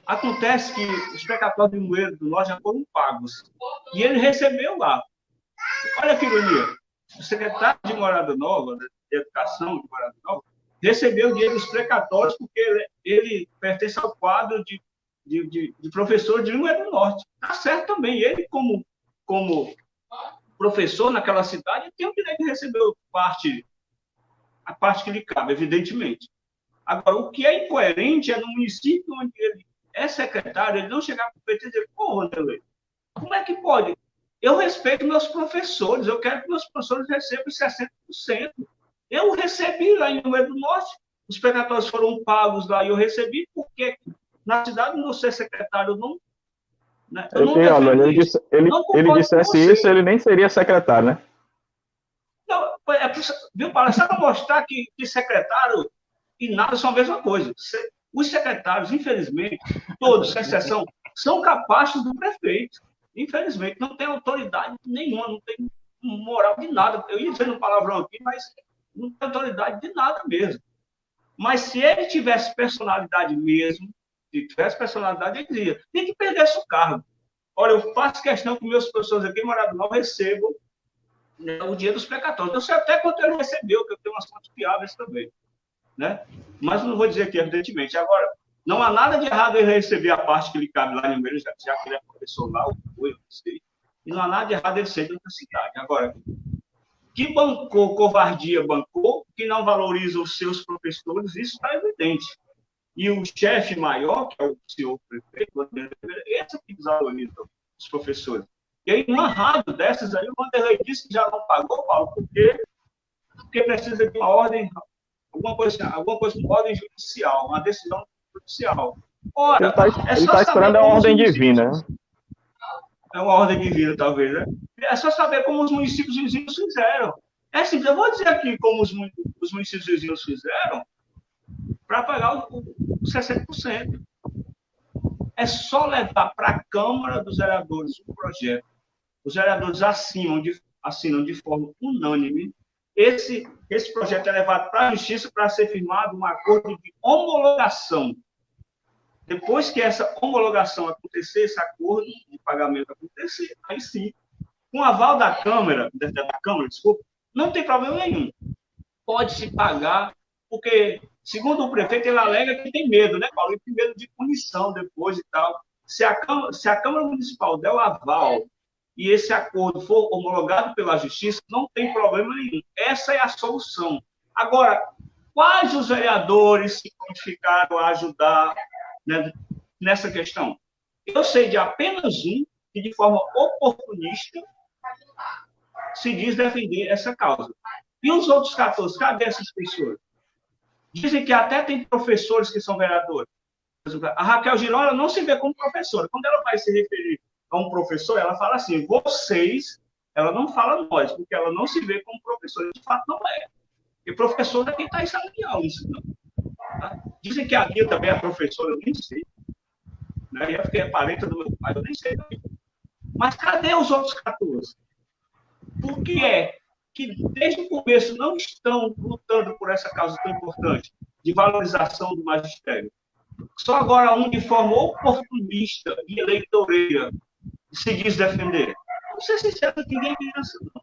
Acontece que os precatórios de Limoeiro do Norte já foram pagos. E ele recebeu lá. Olha que ironia. O secretário de Morada Nova, de Educação de Morada Nova, recebeu o dinheiro dos precatórios porque ele pertence ao quadro de professor de Limoeiro do Norte. Está certo também. Ele, como professor naquela cidade, tem o direito de receber a parte que lhe cabe, evidentemente. Agora, o que é incoerente é no município onde ele é secretário, ele não chegar para o PT e dizer, pô, Wanderlei, como é que pode? Eu respeito meus professores, eu quero que meus professores recebam 60%. Eu recebi lá em Limoeiro do Norte, os precatórios foram pagos lá e eu recebi, porque na cidade do ser secretário não. Né? Ele dissesse isso, ele nem seria secretário, né? Não, viu, Paulo? Só para mostrar que secretário e nada são a mesma coisa. Os secretários, infelizmente, todos, sem exceção, são capazes do prefeito. Infelizmente, não tem autoridade nenhuma, não tem moral de nada. Eu ia dizer um palavrão aqui, mas não tem autoridade de nada mesmo. Mas se ele tivesse personalidade mesmo, se tivesse personalidade, ele dizia, tem que perder esse cargo. Olha, eu faço questão que meus professores aqui em Morada Nova recebam, né, o dinheiro dos precatórios. Eu sei até quanto ele recebeu, que eu tenho umas contas fiáveis também. Né? Mas não vou dizer aqui, evidentemente. Agora, não há nada de errado ele receber a parte que lhe cabe lá em Limoeiro, já que ele é professor lá, eu não sei. E não há nada de errado ele ser de outra cidade. Agora, que bancou, covardia bancou, que não valoriza os seus professores, isso está evidente. E o chefe maior, que é o senhor prefeito, esse que desvaloriza os professores. E aí, uma rádio dessas aí, o Wanderlei disse que já não pagou, Paulo, porque precisa de uma ordem, alguma coisa com ordem judicial, uma decisão judicial. Ora, ele está esperando a ordem divina. É uma ordem divina, talvez, né? É só saber como os municípios vizinhos fizeram. É simples, eu vou dizer aqui como os municípios vizinhos fizeram para pagar os 60%. É só levar para a Câmara dos Vereadores um projeto. Os vereadores assinam de forma unânime. Esse projeto é levado para a Justiça para ser firmado um acordo de homologação. Depois que essa homologação acontecer, esse acordo de pagamento acontecer, aí sim, com o aval da Câmara, desculpa, não tem problema nenhum. Pode-se pagar, porque, segundo o prefeito, ele alega que tem medo, né, Paulo? Ele tem medo de punição depois e tal. Se a Câmara Municipal der o aval e esse acordo for homologado pela Justiça, não tem problema nenhum. Essa é a solução. Agora, quais os vereadores se prontificaram a ajudar, né, nessa questão? Eu sei de apenas um que, de forma oportunista, se diz defender essa causa. E os outros 14, cadê essas pessoas? Dizem que até tem professores que são vereadores. A Raquel Girão, ela não se vê como professora. Quando ela vai se referir a um professor, ela fala assim, vocês, ela não fala nós, porque ela não se vê como professora. De fato, não é. E professor é quem está em sala de aula, tá? Dizem que a Bia também é professora, eu nem sei. Né? Eu fiquei parente do meu pai, eu nem sei também. Mas cadê os outros 14? Por que é que desde o começo não estão lutando por essa causa tão importante de valorização do magistério? Só agora um de forma oportunista e eleitoreira se diz defender. Não sei se é que ninguém quer isso, não.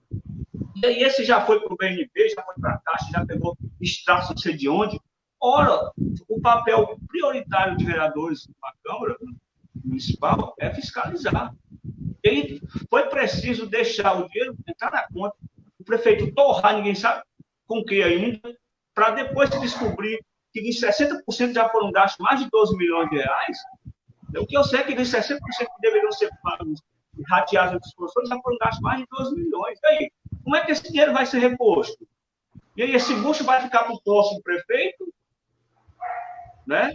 E aí esse já foi para o BNB, já foi para a Caixa, já pegou extrato não sei de onde. Ora, o papel prioritário de vereadores na Câmara Municipal é fiscalizar. E aí foi preciso deixar o dinheiro entrar na conta, o prefeito torrar, ninguém sabe com que ainda, para depois se descobrir que de 60% já foram gastos mais de 12 milhões de reais. O que eu sei é que de 60% que deveriam ser pagos e rateados dos professores já foram gastos mais de 12 milhões. E aí, como é que esse dinheiro vai ser reposto? E aí, esse bucho vai ficar para o próximo prefeito, né?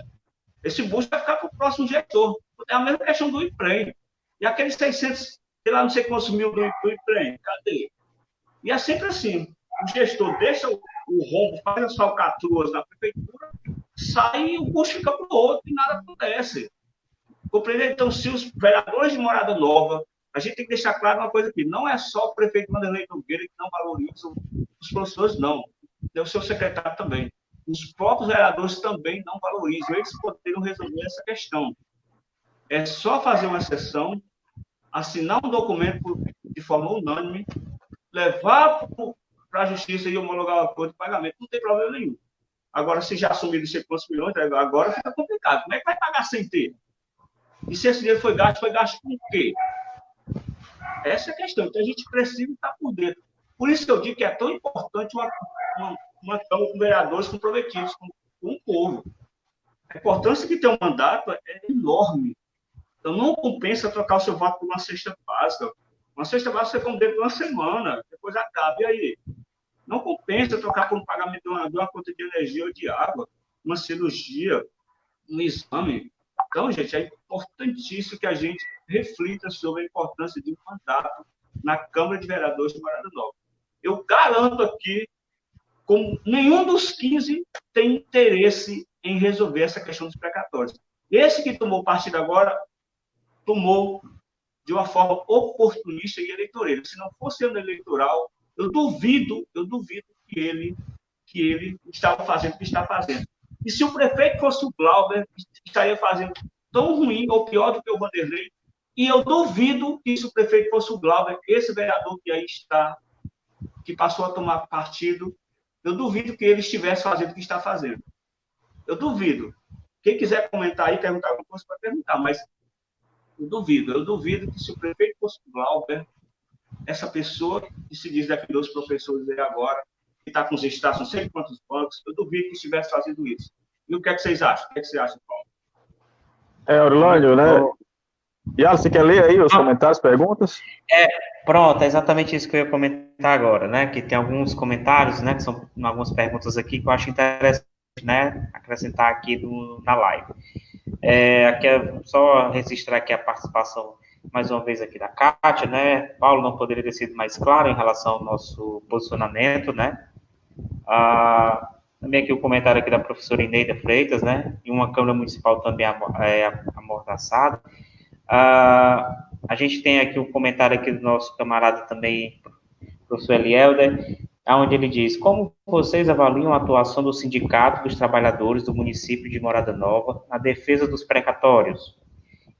Esse bucho vai ficar para o próximo gestor. É a mesma questão do emprego. E aqueles 600, sei lá, não sei quantos mil do emprego, cadê? E é sempre assim. O gestor deixa o rombo, faz as falcatruas na prefeitura, sai e o custo fica para o outro e nada acontece. Compreender? Então, se os vereadores de Morada Nova, a gente tem que deixar claro uma coisa aqui, não é só o prefeito Vanderlei Nogueira que não valoriza os professores, não. É o seu secretário também. Os próprios vereadores também não valorizam. Eles poderiam resolver essa questão. É só fazer uma sessão, assinar um documento de forma unânime, levar para a justiça e homologar o acordo de pagamento. Não tem problema nenhum. Agora, se já assumiram não sei quantos milhões, agora fica complicado. Como é que vai pagar sem ter? E se esse dinheiro foi gasto com o quê? Essa é a questão. Então, a gente precisa estar por dentro. Por isso que eu digo que é tão importante uma Câmara com vereadores comprometidos com o povo. A importância de ter um mandato é enorme. Então, não compensa trocar o seu voto por uma cesta básica. Uma cesta básica você come dentro de uma semana, depois acaba. E aí? Não compensa trocar por um pagamento de uma conta de energia ou de água, uma cirurgia, um exame. Então, gente, é importantíssimo que a gente reflita sobre a importância de um mandato na Câmara de Vereadores de Morada Nova. Eu garanto aqui, como nenhum dos 15 tem interesse em resolver essa questão dos precatórios. Esse que tomou partido agora, tomou de uma forma oportunista e eleitoreira. Se não fosse ano eleitoral, eu duvido que ele estava fazendo o que está fazendo. E se o prefeito fosse o Glauber, estaria fazendo tão ruim ou pior do que o Vanderlei. E eu duvido que se o prefeito fosse o Glauber, esse vereador que aí está, que passou a tomar partido, eu duvido que ele estivesse fazendo o que está fazendo. Eu duvido. Quem quiser comentar aí, perguntar alguma coisa, pode perguntar, mas eu duvido que se o prefeito fosse o Glauber, essa pessoa que se diz daqui dos professores aí agora, que está com os estados, não sei quantos bancos, eu duvido que estivesse fazendo isso. E o que é que vocês acham? O que é que você acha, Paulo? Orlando, né? Yara, você quer ler aí os comentários, perguntas? Pronto, é exatamente isso que eu ia comentar agora, né? Que tem alguns comentários, né? Que são algumas perguntas aqui que eu acho interessante, né? Acrescentar aqui na live. Aqui só registrar aqui a participação, mais uma vez, aqui da Kátia, né? Paulo não poderia ter sido mais claro em relação ao nosso posicionamento, né? Também aqui o comentário aqui da professora Ineida Freitas, né? E uma Câmara Municipal também amordaçada. A gente tem aqui um comentário aqui do nosso camarada também, professor Elielder, onde ele diz: como vocês avaliam a atuação do Sindicato dos Trabalhadores do município de Morada Nova na defesa dos precatórios?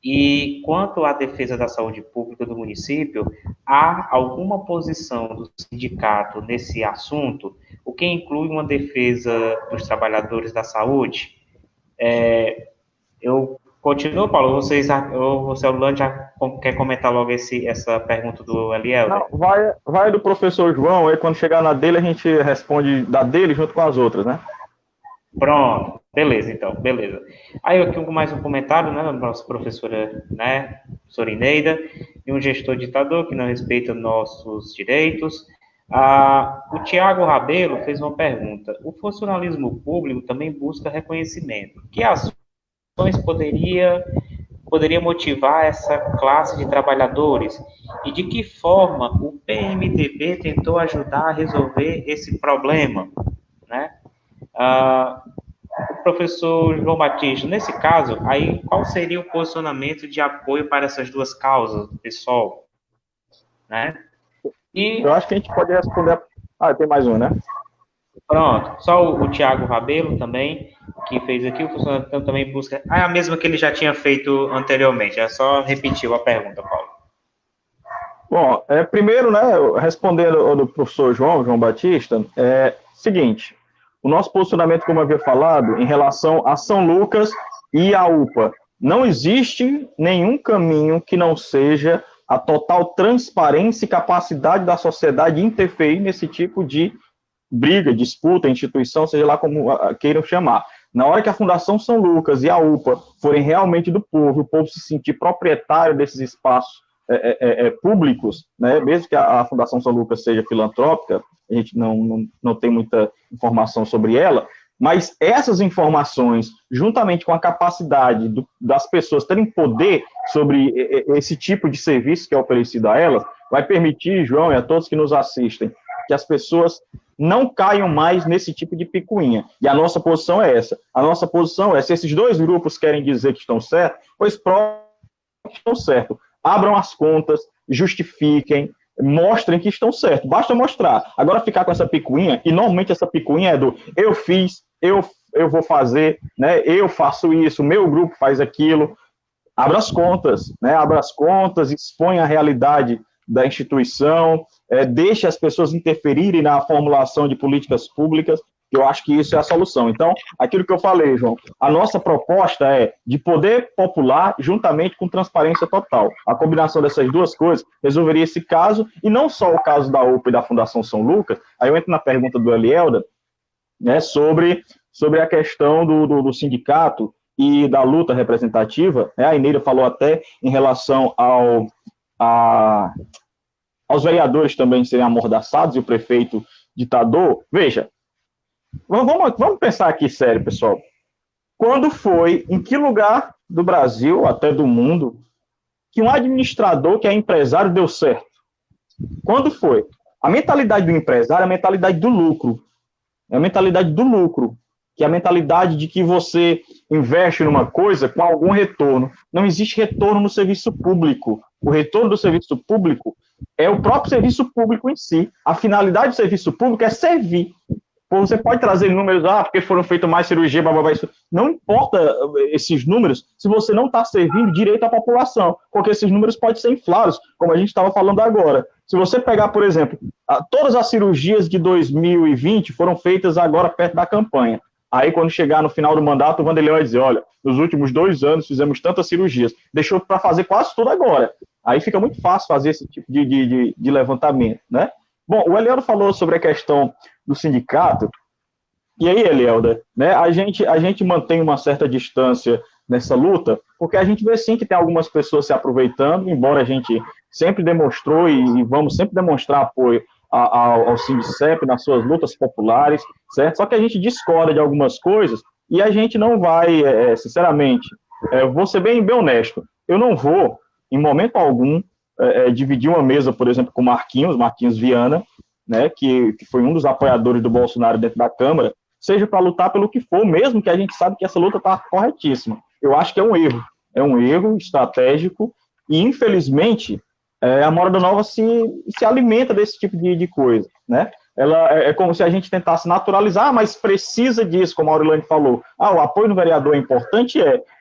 E quanto à defesa da saúde pública do município, há alguma posição do sindicato nesse assunto, o que inclui uma defesa dos trabalhadores da saúde? Eu continuo, Paulo, você, Orlando, já quer comentar logo essa pergunta do Eliel? Não, vai do professor João, aí quando chegar na dele, a gente responde da dele junto com as outras, né? Pronto, beleza, então, beleza. Aí aqui mais um comentário, né, da nossa professora, né, professora Ineida, e um gestor ditador que não respeita nossos direitos. O Tiago Rabelo fez uma pergunta: o funcionalismo público também busca reconhecimento. Que ações poderia motivar essa classe de trabalhadores? E de que forma o PMDB tentou ajudar a resolver esse problema, né? O professor João Batista, nesse caso, aí qual seria o posicionamento de apoio para essas duas causas, pessoal? Né? E eu acho que a gente pode responder. Tem mais um, né? Pronto, só o Tiago Rabelo também, que fez aqui, o funcionário também busca. A mesma que ele já tinha feito anteriormente, é só repetir a pergunta, Paulo. Bom, primeiro, né, respondendo ao do professor João Batista, seguinte: o nosso posicionamento, como eu havia falado, em relação a São Lucas e a UPA, não existe nenhum caminho que não seja a total transparência e capacidade da sociedade interferir nesse tipo de briga, disputa, instituição, seja lá como queiram chamar. Na hora que a Fundação São Lucas e a UPA forem realmente do povo, o povo se sentir proprietário desses espaços públicos, né, mesmo que a Fundação São Lucas seja filantrópica, a gente não tem muita informação sobre ela, mas essas informações, juntamente com a capacidade das pessoas terem poder sobre esse tipo de serviço que é oferecido a elas, vai permitir, João, e a todos que nos assistem, que as pessoas não caiam mais nesse tipo de picuinha. E a nossa posição é essa. A nossa posição é, se esses dois grupos querem dizer que estão certos, pois provem que estão certos. Abram as contas, justifiquem, mostrem que estão certos. Basta mostrar. Agora ficar com essa picuinha, e normalmente essa picuinha é do eu fiz, eu vou fazer, né? Eu faço isso, meu grupo faz aquilo. Abra as contas, né? Abra as contas, expõe a realidade da instituição, deixe as pessoas interferirem na formulação de políticas públicas, que eu acho que isso é a solução. Então, aquilo que eu falei, João, a nossa proposta é de poder popular juntamente com transparência total. A combinação dessas duas coisas resolveria esse caso, e não só o caso da UPA e da Fundação São Lucas. Aí eu entro na pergunta do Elielda, né, sobre a questão do sindicato e da luta representativa, né? A Ineira falou até em relação aos vereadores também serem amordaçados e o prefeito ditador. Veja, vamos pensar aqui sério, pessoal. Quando foi, em que lugar do Brasil, até do mundo, que um administrador que é empresário deu certo? Quando foi? A mentalidade do empresário é a mentalidade do lucro. É a mentalidade do lucro, que é a mentalidade de que você investe numa coisa com algum retorno. Não existe retorno no serviço público. O retorno do serviço público é o próprio serviço público em si. A finalidade do serviço público é servir. Você pode trazer números, porque foram feitas mais cirurgias, isso. Não importa esses números se você não está servindo direito à população, porque esses números podem ser inflados, como a gente estava falando agora. Se você pegar, por exemplo, todas as cirurgias de 2020 foram feitas agora perto da campanha. Aí, quando chegar no final do mandato, o Vanderlei vai dizer, olha, nos últimos 2 anos fizemos tantas cirurgias, deixou para fazer quase tudo agora. Aí fica muito fácil fazer esse tipo de levantamento, né? Bom, o Elielda falou sobre a questão do sindicato, e aí, Elielda, né, a gente mantém uma certa distância nessa luta, porque a gente vê sim que tem algumas pessoas se aproveitando, embora a gente sempre demonstrou e vamos sempre demonstrar apoio ao Sindicep nas suas lutas populares, certo? Só que a gente discorda de algumas coisas e a gente não vai, sinceramente, vou ser bem honesto, eu não vou, em momento algum, dividir uma mesa, por exemplo, com Marquinhos Viana, né, que foi um dos apoiadores do Bolsonaro dentro da Câmara, seja para lutar pelo que for, mesmo que a gente sabe que essa luta está corretíssima. Eu acho que é um erro estratégico, e infelizmente a Moda Nova se alimenta desse tipo de coisa, né? Ela é como se a gente tentasse naturalizar, mas precisa disso, como a Aurelane falou. O apoio no vereador é importante,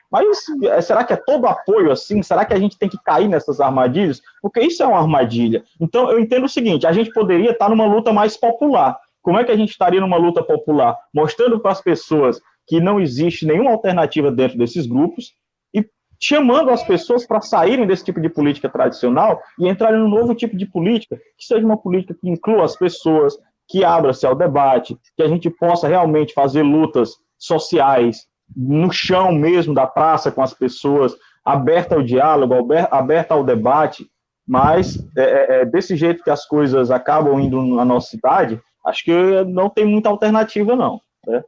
mas será que é todo apoio assim? Será que a gente tem que cair nessas armadilhas? Porque isso é uma armadilha. Então, eu entendo o seguinte, a gente poderia estar numa luta mais popular. Como é que a gente estaria numa luta popular? Mostrando para as pessoas que não existe nenhuma alternativa dentro desses grupos e chamando as pessoas para saírem desse tipo de política tradicional e entrarem num novo tipo de política, que seja uma política que inclua as pessoas, que abra-se ao debate, que a gente possa realmente fazer lutas sociais no chão mesmo da praça com as pessoas, aberta ao diálogo, aberta ao debate, mas desse jeito que as coisas acabam indo na nossa cidade, acho que não tem muita alternativa, não. Né?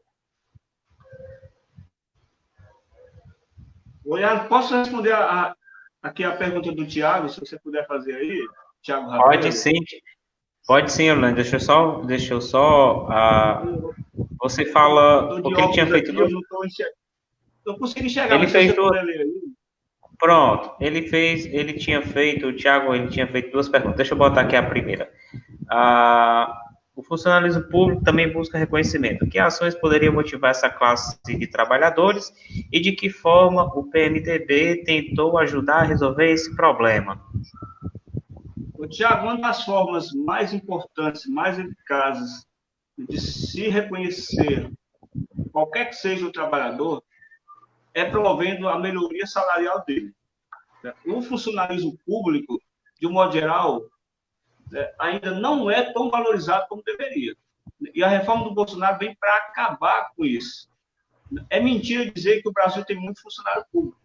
Olha, posso responder aqui a pergunta do Tiago, se você puder fazer aí, Tiago Rabelo? Pode sim, Orlando. Deixa eu só você fala o que ele tinha feito. Eu não consegui enxergar. Ele fez Pronto, ele tinha feito, o Tiago, ele tinha feito 2 perguntas. Deixa eu botar aqui a primeira. O funcionalismo público também busca reconhecimento. Que ações poderiam motivar essa classe de trabalhadores e de que forma o PMDB tentou ajudar a resolver esse problema? Tiago, uma das formas mais importantes, mais eficazes de se reconhecer qualquer que seja o trabalhador é promovendo a melhoria salarial dele. O funcionalismo público, de um modo geral, ainda não é tão valorizado como deveria. E a reforma do Bolsonaro vem para acabar com isso. É mentira dizer que o Brasil tem muito funcionário público.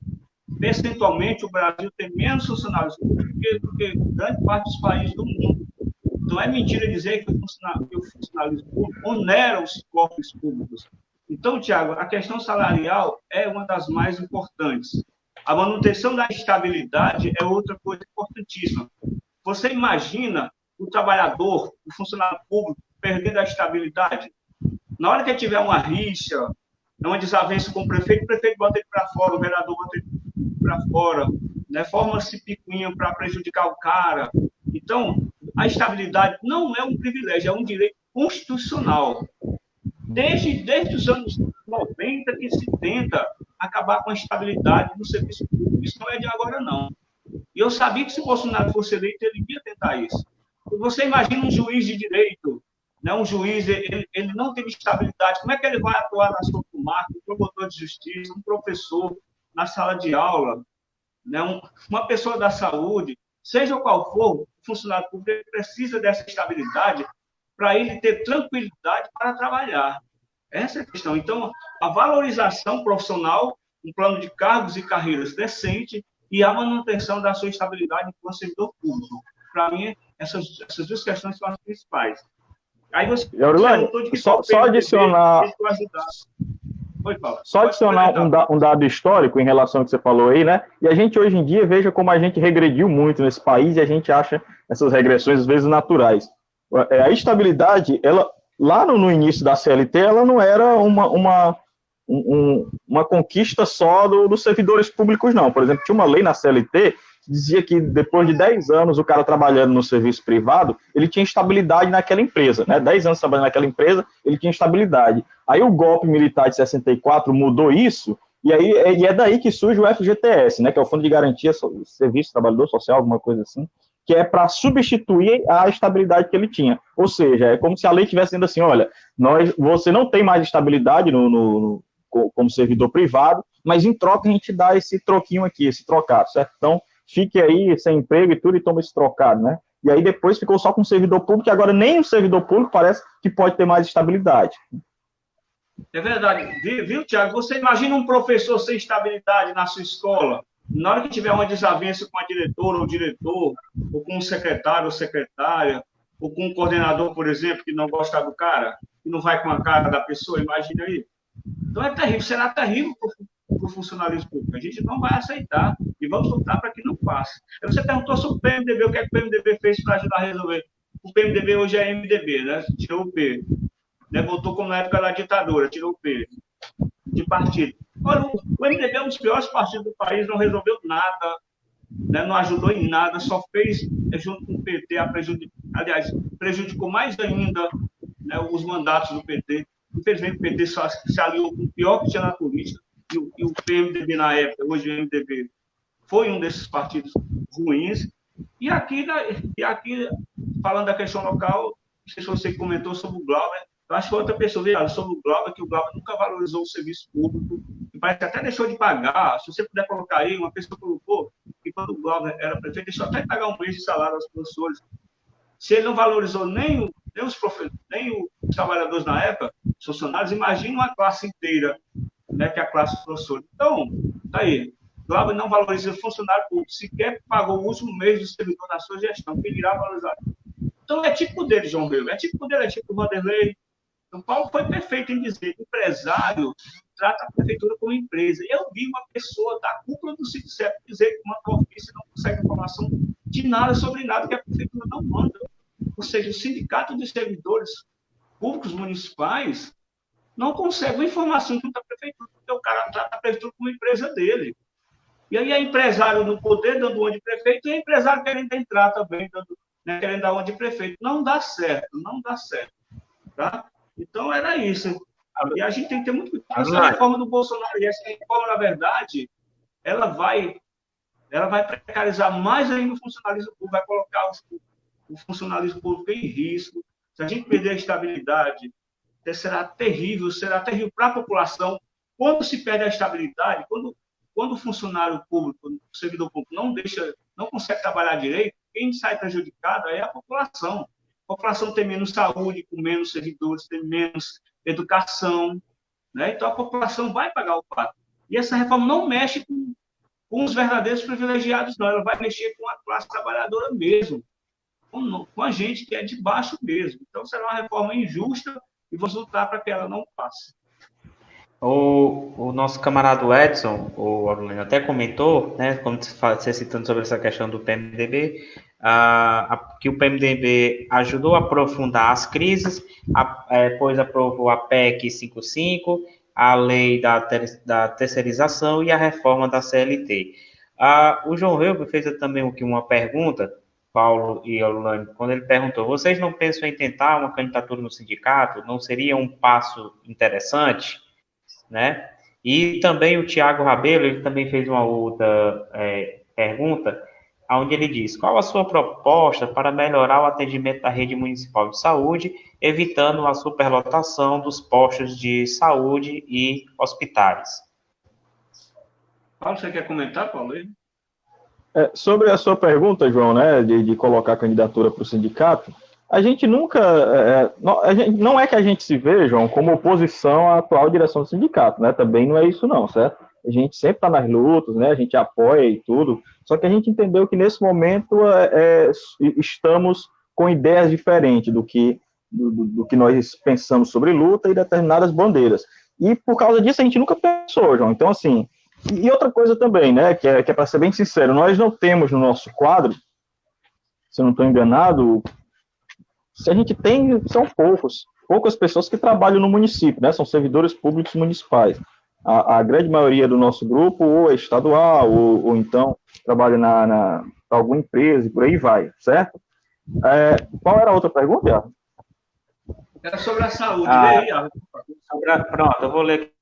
Percentualmente, o Brasil tem menos funcionários públicos do que grande parte dos países do mundo. Então, é mentira dizer que o funcionalismo público onera os cofres públicos. Então, Tiago, a questão salarial é uma das mais importantes. A manutenção da estabilidade é outra coisa importantíssima. Você imagina o trabalhador, o funcionário público, perdendo a estabilidade? Na hora que tiver uma rixa, uma desavença com o prefeito bota ele para fora, o vereador bota ele para fora, né? Forma-se picuinha para prejudicar o cara. Então, a estabilidade não é um privilégio, é um direito constitucional. Desde os anos 90 que se tenta acabar com a estabilidade no serviço público. Isso não é de agora, não. E eu sabia que se o Bolsonaro fosse eleito, ele ia tentar isso. Você imagina um juiz de direito, né? Um juiz, ele não tem estabilidade, como é que ele vai atuar na sua comarca, um promotor de justiça, um professor na sala de aula, né? Uma pessoa da saúde, seja qual for, o funcionário público precisa dessa estabilidade para ele ter tranquilidade para trabalhar. Essa é a questão. Então, a valorização profissional, um plano de cargos e carreiras decente e a manutenção da sua estabilidade enquanto servidor público. Para mim, essas duas questões são as principais. Aí você Aurelane, só adicionar... Só adicionar um dado histórico em relação ao que você falou aí, né? E a gente hoje em dia, veja como a gente regrediu muito nesse país e a gente acha essas regressões às vezes naturais. A estabilidade, ela, lá no início da CLT, ela não era uma conquista só dos servidores públicos, não. Por exemplo, tinha uma lei na CLT que dizia que depois de 10 anos o cara trabalhando no serviço privado, ele tinha estabilidade naquela empresa, né? 10 anos trabalhando naquela empresa, ele tinha estabilidade. Aí o golpe militar de 64 mudou isso, e é daí que surge o FGTS, né? Que é o Fundo de Garantia Serviço Trabalhador Social, alguma coisa assim, que é para substituir a estabilidade que ele tinha. Ou seja, é como se a lei estivesse dizendo assim, olha, você não tem mais estabilidade como servidor privado, mas em troca a gente dá esse troquinho aqui, esse trocado, certo? Então, fique aí sem emprego e tudo e toma esse trocado, né? E aí depois ficou só com o servidor público, e agora nem o servidor público parece que pode ter mais estabilidade. É verdade. Viu, Tiago? Você imagina um professor sem estabilidade na sua escola, na hora que tiver uma desavença com a diretora ou diretor, ou com um secretário ou secretária, ou com um coordenador, por exemplo, que não gosta do cara, que não vai com a cara da pessoa, imagina aí. Então é terrível, será terrível para o funcionalismo público. A gente não vai aceitar e vamos lutar para que não passe. Você perguntou sobre o PMDB, o que é que o PMDB fez para ajudar a resolver? O PMDB hoje é MDB, né? Tirou o P. Né? Voltou como na época da ditadura, tirou o P de partido. Olha, o MDB é um dos piores partidos do país, não resolveu nada, né? Não ajudou em nada, só fez, junto com o PT, prejudicou mais ainda, né, os mandatos do PT. Infelizmente, o PT só se aliou com o pior que tinha na política, e o PMDB na época, hoje o MDB, foi um desses partidos ruins. E aqui, falando da questão local, não sei se você comentou sobre o Glauber, eu acho que outra pessoa veio sobre o Glauber, que o Glauber nunca valorizou o serviço público, e parece que até deixou de pagar. Se você puder colocar aí, uma pessoa colocou que quando o Glauber era prefeito, deixou até de pagar um mês de salário aos professores. Se ele não valorizou nem os trabalhadores na época, os funcionários, imagina uma classe inteira, né, que é a classe professora. Então, tá aí. Glauber não valoriza o funcionário público, sequer pagou o último mês do servidor na sua gestão, que ele irá valorizar. Então, é tipo dele, João Reu, é tipo dele, é tipo o Vanderlei. Então, Paulo foi perfeito em dizer que o empresário trata a prefeitura como empresa. Eu vi uma pessoa da cúpula do SINCEP dizer que uma ofício não consegue informação de nada sobre nada, que a prefeitura não manda. Ou seja, o sindicato de servidores públicos municipais não consegue uma informação junto à prefeitura, porque o cara trata a prefeitura como empresa dele. E aí é empresário no poder, dando uma de prefeito, e é empresário querendo entrar também, querendo dar uma de prefeito. Não dá certo, não dá certo. Tá? Então, era isso. E a gente tem que ter muito cuidado. Essa reforma do Bolsonaro, e essa reforma, na verdade, ela vai precarizar mais ainda o funcionalismo público, vai colocar o funcionalismo público em risco. Se a gente perder a estabilidade, será terrível para a população. Quando se perde a estabilidade, quando o funcionário público, o servidor público não consegue trabalhar direito, quem sai prejudicado é a população. A população tem menos saúde, com menos servidores, tem menos educação, né? Então a população vai pagar o pato. E essa reforma não mexe com os verdadeiros privilegiados, não. Ela vai mexer com a classe trabalhadora mesmo, com a gente que é de baixo mesmo. Então será uma reforma injusta e vamos lutar para que ela não passe. O nosso camarada Edson, o Aurelino, até comentou, né, como você citando sobre essa questão do PMDB, que o PMDB ajudou a aprofundar as crises, pois aprovou a PEC 55, a lei da terceirização e a reforma da CLT. O João Reuber fez também aqui uma pergunta, Paulo e Orlando, quando ele perguntou: vocês não pensam em tentar uma candidatura no sindicato? Não seria um passo interessante, né? E também o Tiago Rabelo, ele também fez uma outra pergunta, onde ele diz: qual a sua proposta para melhorar o atendimento da rede municipal de saúde, evitando a superlotação dos postos de saúde e hospitais? Paulo, você quer comentar, Paulo? Sobre a sua pergunta, João, né, de colocar a candidatura para o sindicato, a gente nunca, não é que a gente se vê, João, como oposição à atual direção do sindicato, né, também não é isso não, certo? A gente sempre está nas lutas, né, a gente apoia e tudo, só que a gente entendeu que nesse momento estamos com ideias diferentes do que nós pensamos sobre luta e determinadas bandeiras. E por causa disso a gente nunca pensou, João. Então, assim, e outra coisa também, né, que é para ser bem sincero, nós não temos no nosso quadro, se eu não estou enganado, se a gente tem, são poucas pessoas que trabalham no município, né, são servidores públicos municipais. A grande maioria do nosso grupo ou é estadual, ou então trabalha na alguma empresa e por aí vai, certo? Qual era a outra pergunta, Iago? Era sobre a saúde. Aí, pronto, eu vou ler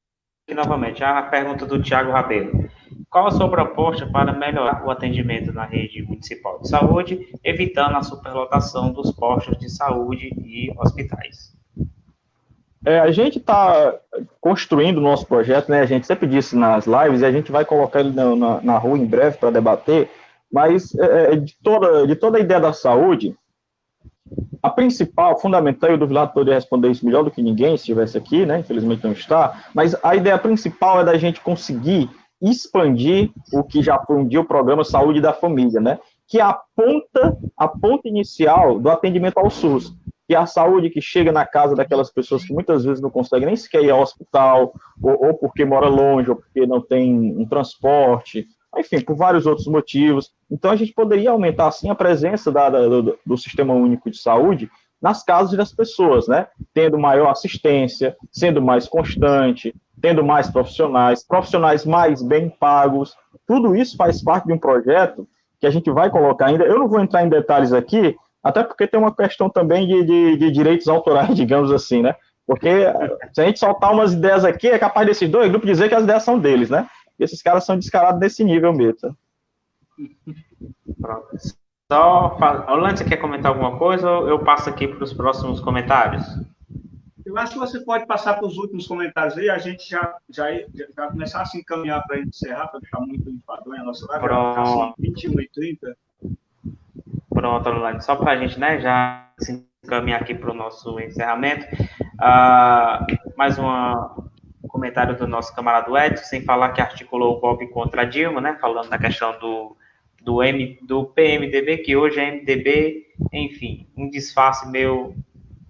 aqui novamente a pergunta do Tiago Rabelo. Qual a sua proposta para melhorar o atendimento na rede municipal de saúde, evitando a superlotação dos postos de saúde e hospitais? A gente está construindo o nosso projeto, né? A gente sempre disse nas lives e a gente vai colocar ele na rua em breve para debater, mas de toda a ideia da saúde, a principal, fundamental, e o Duvilato poderia responder isso melhor do que ninguém se estivesse aqui, né? Infelizmente não está, mas a ideia principal é da gente conseguir expandir o que já foi um dia o programa Saúde da Família, né? Que é a ponta inicial do atendimento ao SUS, que é a saúde que chega na casa daquelas pessoas que muitas vezes não conseguem nem sequer ir ao hospital, ou porque mora longe, ou porque não tem um transporte, enfim, por vários outros motivos. Então, a gente poderia aumentar, assim, a presença do Sistema Único de Saúde nas casas das pessoas, né? Tendo maior assistência, sendo mais constante, tendo mais profissionais mais bem pagos. Tudo isso faz parte de um projeto que a gente vai colocar ainda. Eu não vou entrar em detalhes aqui, até porque tem uma questão também de direitos autorais, digamos assim, né? Porque se a gente soltar umas ideias aqui, é capaz desses dois grupos dizer que as ideias são deles, né? E esses caras são descarados nesse nível mesmo. Pronto. Orlando, você quer comentar alguma coisa ou eu passo aqui para os próximos comentários? Eu acho que você pode passar para os últimos comentários aí, a gente já começar a se encaminhar para encerrar, para ficar muito enfadonho a nossa live, assim, 21h30. Pronto, Orlando, só para a gente, né, já se encaminhar aqui para o nosso encerramento. Mais um comentário do nosso camarada Edson, sem falar que articulou o golpe contra a Dilma, né, falando da questão do PMDB, que hoje é MDB, enfim, um disfarce meio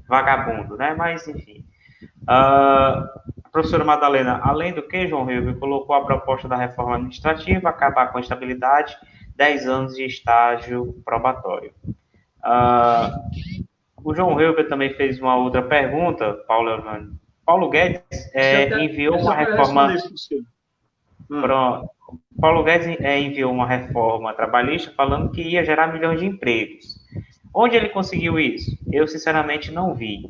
vagabundo, né, mas enfim. A professora Madalena, além do que, João Reuber colocou a proposta da reforma administrativa, acabar com a estabilidade, 10 anos de estágio probatório. O João Reuber também fez uma outra pergunta, Paulo Guedes enviou uma reforma. Paulo Guedes enviou uma reforma trabalhista falando que ia gerar milhões de empregos. Onde ele conseguiu isso? Eu, sinceramente, não vi.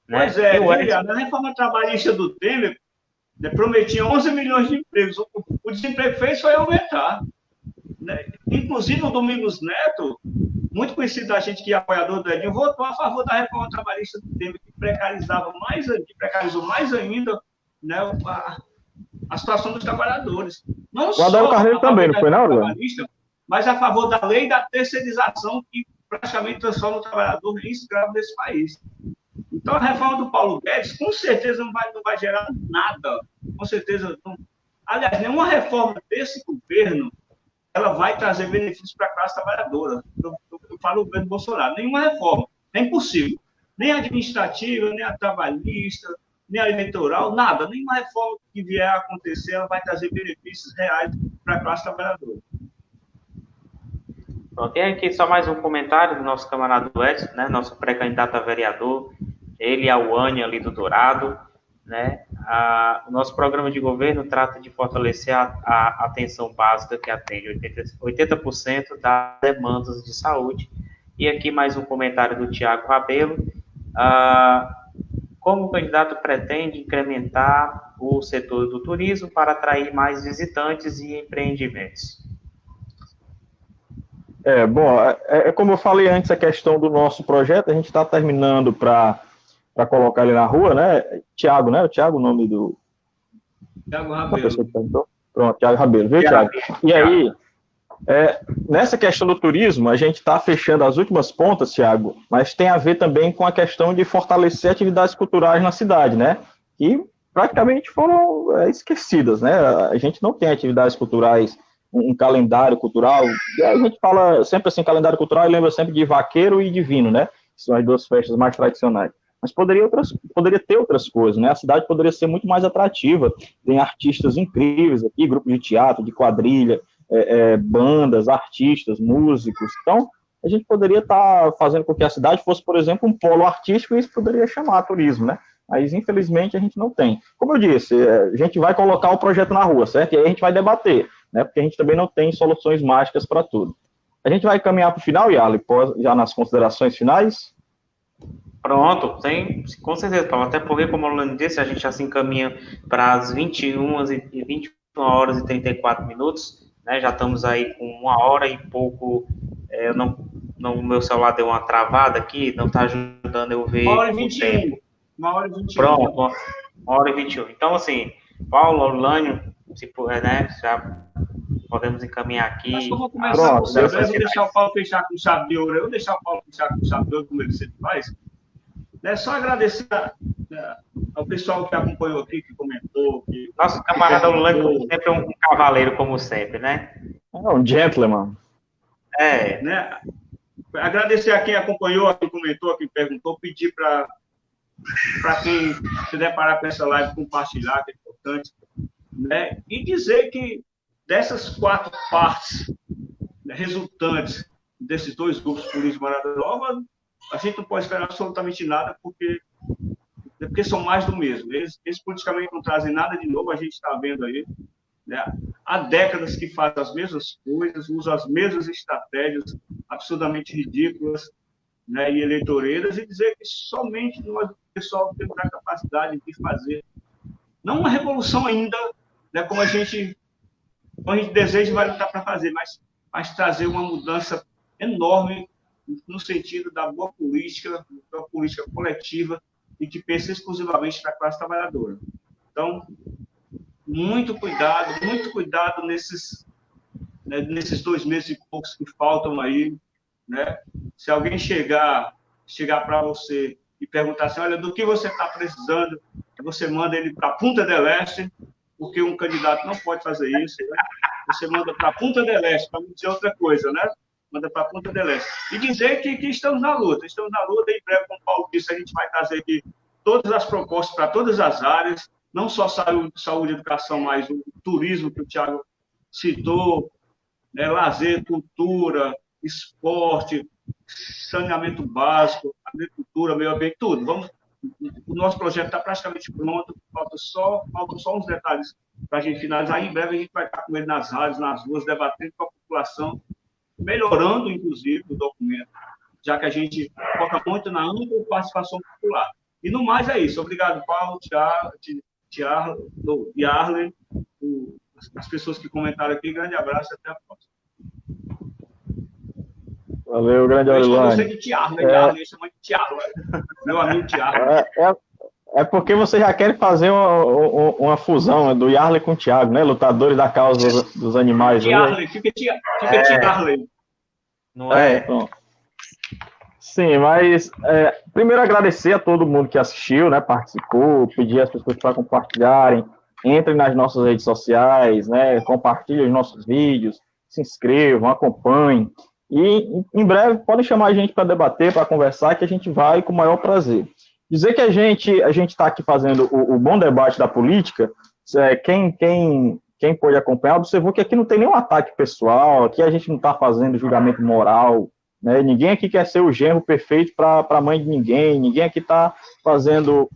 Né? Pois é, na reforma trabalhista do Temer, prometia 11 milhões de empregos. O desemprego fez foi aumentar. Né? Inclusive, o Domingos Neto, muito conhecido da gente que é apoiador do Edinho, votou a favor da reforma trabalhista do Temer, que precarizou mais ainda, né, a situação dos trabalhadores. Não o Adão Carneiro também, não foi, não, mas a favor da lei da terceirização, que praticamente transforma o trabalhador em escravo desse país. Então, a reforma do Paulo Guedes, com certeza, não vai gerar nada. Com certeza, não. Aliás, nenhuma reforma desse governo ela vai trazer benefícios para a classe trabalhadora. Eu falo o governo Bolsonaro. Nenhuma reforma. É impossível. Nem a administrativa, nem a trabalhista, nem a eleitoral, nada. Nenhuma reforma que vier a acontecer, ela vai trazer benefícios reais para a classe trabalhadora. Pronto, e aqui só mais um comentário do nosso camarada Edson, né, nosso pré-candidato a vereador, ele e a Uânia ali do Dourado, né, o nosso programa de governo trata de fortalecer a atenção básica que atende 80% das demandas de saúde. E aqui mais um comentário do Tiago Rabelo, como o candidato pretende incrementar o setor do turismo para atrair mais visitantes e empreendimentos? Bom, como eu falei antes, a questão do nosso projeto, a gente está terminando para colocar ele na rua, né? Tiago, né? O Tiago, o nome do... Tiago Rabelo. Pronto, Tiago Rabelo, viu, Tiago? E aí, nessa questão do turismo, a gente está fechando as últimas pontas, Tiago, mas tem a ver também com a questão de fortalecer atividades culturais na cidade, né? Que praticamente foram esquecidas, né? A gente não tem atividades culturais, um calendário cultural, e a gente fala sempre assim, calendário cultural, e lembra sempre de vaqueiro e divino, né? Que são as duas festas mais tradicionais. Mas poderia ter outras coisas, né? A cidade poderia ser muito mais atrativa, tem artistas incríveis aqui, grupos de teatro, de quadrilha, bandas, artistas, músicos. Então, a gente poderia estar fazendo com que a cidade fosse, por exemplo, um polo artístico, e isso poderia chamar turismo, né? Mas, infelizmente, a gente não tem. Como eu disse, a gente vai colocar o projeto na rua, certo? E aí a gente vai debater, né? Porque a gente também não tem soluções mágicas para tudo. A gente vai caminhar para o final, Yarley, já nas considerações finais? Pronto, com certeza, Paulo. Até porque, como o Orlando disse, a gente já se encaminha para as 21 horas e 34 minutos, né? Já estamos aí com 1 hora e pouco. O meu celular deu uma travada aqui, não está ajudando eu ver 1h21. 1h21. Pronto, 1h21. Então, assim, Paulo, Orlando, né, já podemos encaminhar aqui. Acho que eu vou começar com você. Eu vou deixar o Paulo fechar com chave de ouro. Como ele sempre faz. Só agradecer ao pessoal que acompanhou aqui, que comentou. Nosso camarada Orlando sempre um cavaleiro, como sempre, né? Um gentleman. Né? Agradecer a quem acompanhou, a quem comentou, a quem perguntou, pedir para quem se deparar com essa live, compartilhar, que é importante, né? E dizer que dessas 4 partes, né, resultantes desses 2 grupos políticos Morada Nova, a gente não pode esperar absolutamente nada, porque são mais do mesmo. Eles politicamente não trazem nada de novo, a gente está vendo aí, né? Há décadas que fazem as mesmas coisas, usam as mesmas estratégias absurdamente ridículas, né, e eleitoreiras, e dizer que somente nós, o pessoal, temos a capacidade de fazer, não uma revolução ainda, né, como a gente deseja e vai lutar para fazer, mas trazer uma mudança enorme no sentido da boa política coletiva e que pensa exclusivamente para a classe trabalhadora. Então, muito cuidado nesses 2 meses e poucos que faltam aí, né? Se alguém chegar para você e perguntar assim, olha, do que você está precisando, você manda ele para a Punta del Este, porque um candidato não pode fazer isso, né? Você manda para a Punta del Este, para não dizer outra coisa, né? Manda para a Punta del Este. E dizer que estamos na luta, em breve, como o Paulo disse, a gente vai trazer aqui todas as propostas para todas as áreas, não só saúde e educação, mas o turismo que o Thiago citou, né, lazer, cultura, esporte, saneamento básico, agricultura, meio ambiente, tudo. O nosso projeto está praticamente pronto, faltam só uns detalhes para a gente finalizar. Em breve a gente vai estar com ele nas rádios, nas ruas, debatendo com a população, melhorando, inclusive, o documento, já que a gente foca muito na ampla participação popular. E no mais é isso. Obrigado, Paulo, Yarley, as pessoas que comentaram aqui. Grande abraço e até a próxima. Valeu, grande Orlando. Eu sei de Tiago, né? Yarley, chama de Tiago, né? Meu amigo Tiago. É porque você já quer fazer uma fusão do Yarley com o Thiago, né? Lutadores da causa dos animais. Yarley, fica Yarley. Não é? Sim, mas primeiro agradecer a todo mundo que assistiu, né? Participou, pedir às pessoas para compartilharem, entrem nas nossas redes sociais, né? Compartilhem os nossos vídeos, se inscrevam, acompanhem. E em breve podem chamar a gente para debater, para conversar, que a gente vai com o maior prazer. Dizer que a gente está aqui fazendo o bom debate da política, quem quem pôde acompanhar, observou que aqui não tem nenhum ataque pessoal, aqui a gente não está fazendo julgamento moral, né? Ninguém aqui quer ser o genro perfeito para a mãe de ninguém, ninguém aqui está fazendo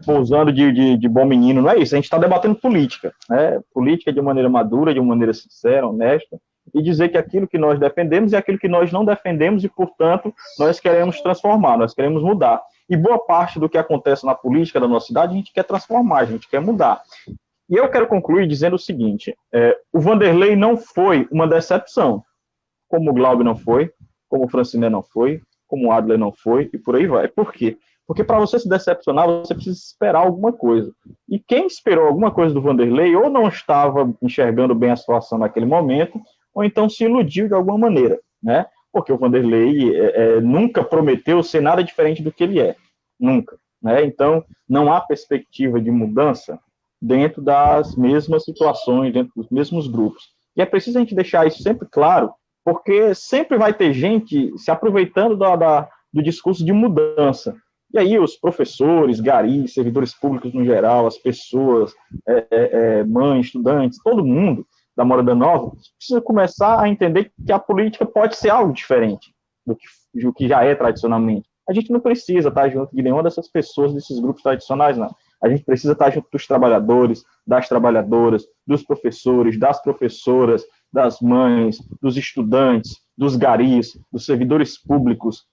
pousando de bom menino, não é isso, a gente está debatendo política, né? Política de maneira madura, de uma maneira sincera, honesta, e dizer que aquilo que nós defendemos é aquilo que nós não defendemos e, portanto, nós queremos transformar, nós queremos mudar. E boa parte do que acontece na política da nossa cidade a gente quer transformar, a gente quer mudar. E eu quero concluir dizendo o seguinte, o Vanderlei não foi uma decepção, como o Glauber não foi, como o Franciné não foi, como o Adler não foi, e por aí vai. Por quê? Porque para você se decepcionar, você precisa esperar alguma coisa. E quem esperou alguma coisa do Vanderlei, ou não estava enxergando bem a situação naquele momento, ou então se iludiu de alguma maneira, né? Porque o Vanderlei nunca prometeu ser nada diferente do que ele é. Nunca, né? Então, não há perspectiva de mudança dentro das mesmas situações, dentro dos mesmos grupos. E é preciso a gente deixar isso sempre claro, porque sempre vai ter gente se aproveitando do discurso de mudança. E aí os professores, garis, servidores públicos no geral, as pessoas, mães, estudantes, todo mundo da Morada Nova, precisa começar a entender que a política pode ser algo diferente do que já é tradicionalmente. A gente não precisa estar junto de nenhuma dessas pessoas, desses grupos tradicionais, não. A gente precisa estar junto dos trabalhadores, das trabalhadoras, dos professores, das professoras, das mães, dos estudantes, dos garis, dos servidores públicos.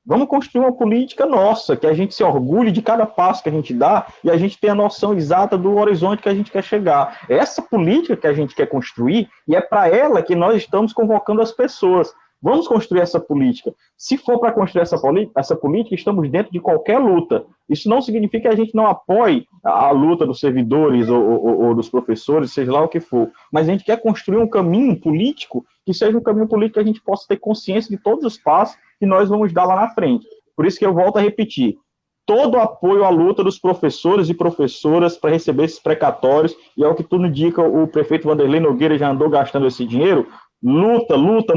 Vamos construir uma política nossa, que a gente se orgulhe de cada passo que a gente dá e a gente tenha a noção exata do horizonte que a gente quer chegar. É essa política que a gente quer construir e é para ela que nós estamos convocando as pessoas. Vamos construir essa política. Se for para construir essa política, estamos dentro de qualquer luta. Isso não significa que a gente não apoie a luta dos servidores ou dos professores, seja lá o que for. Mas a gente quer construir um caminho político que seja um caminho político que a gente possa ter consciência de todos os passos que nós vamos dar lá na frente. Por isso que eu volto a repetir. Todo apoio à luta dos professores e professoras para receber esses precatórios, e é o que tudo indica, o prefeito Vanderlei Nogueira já andou gastando esse dinheiro. Muita luta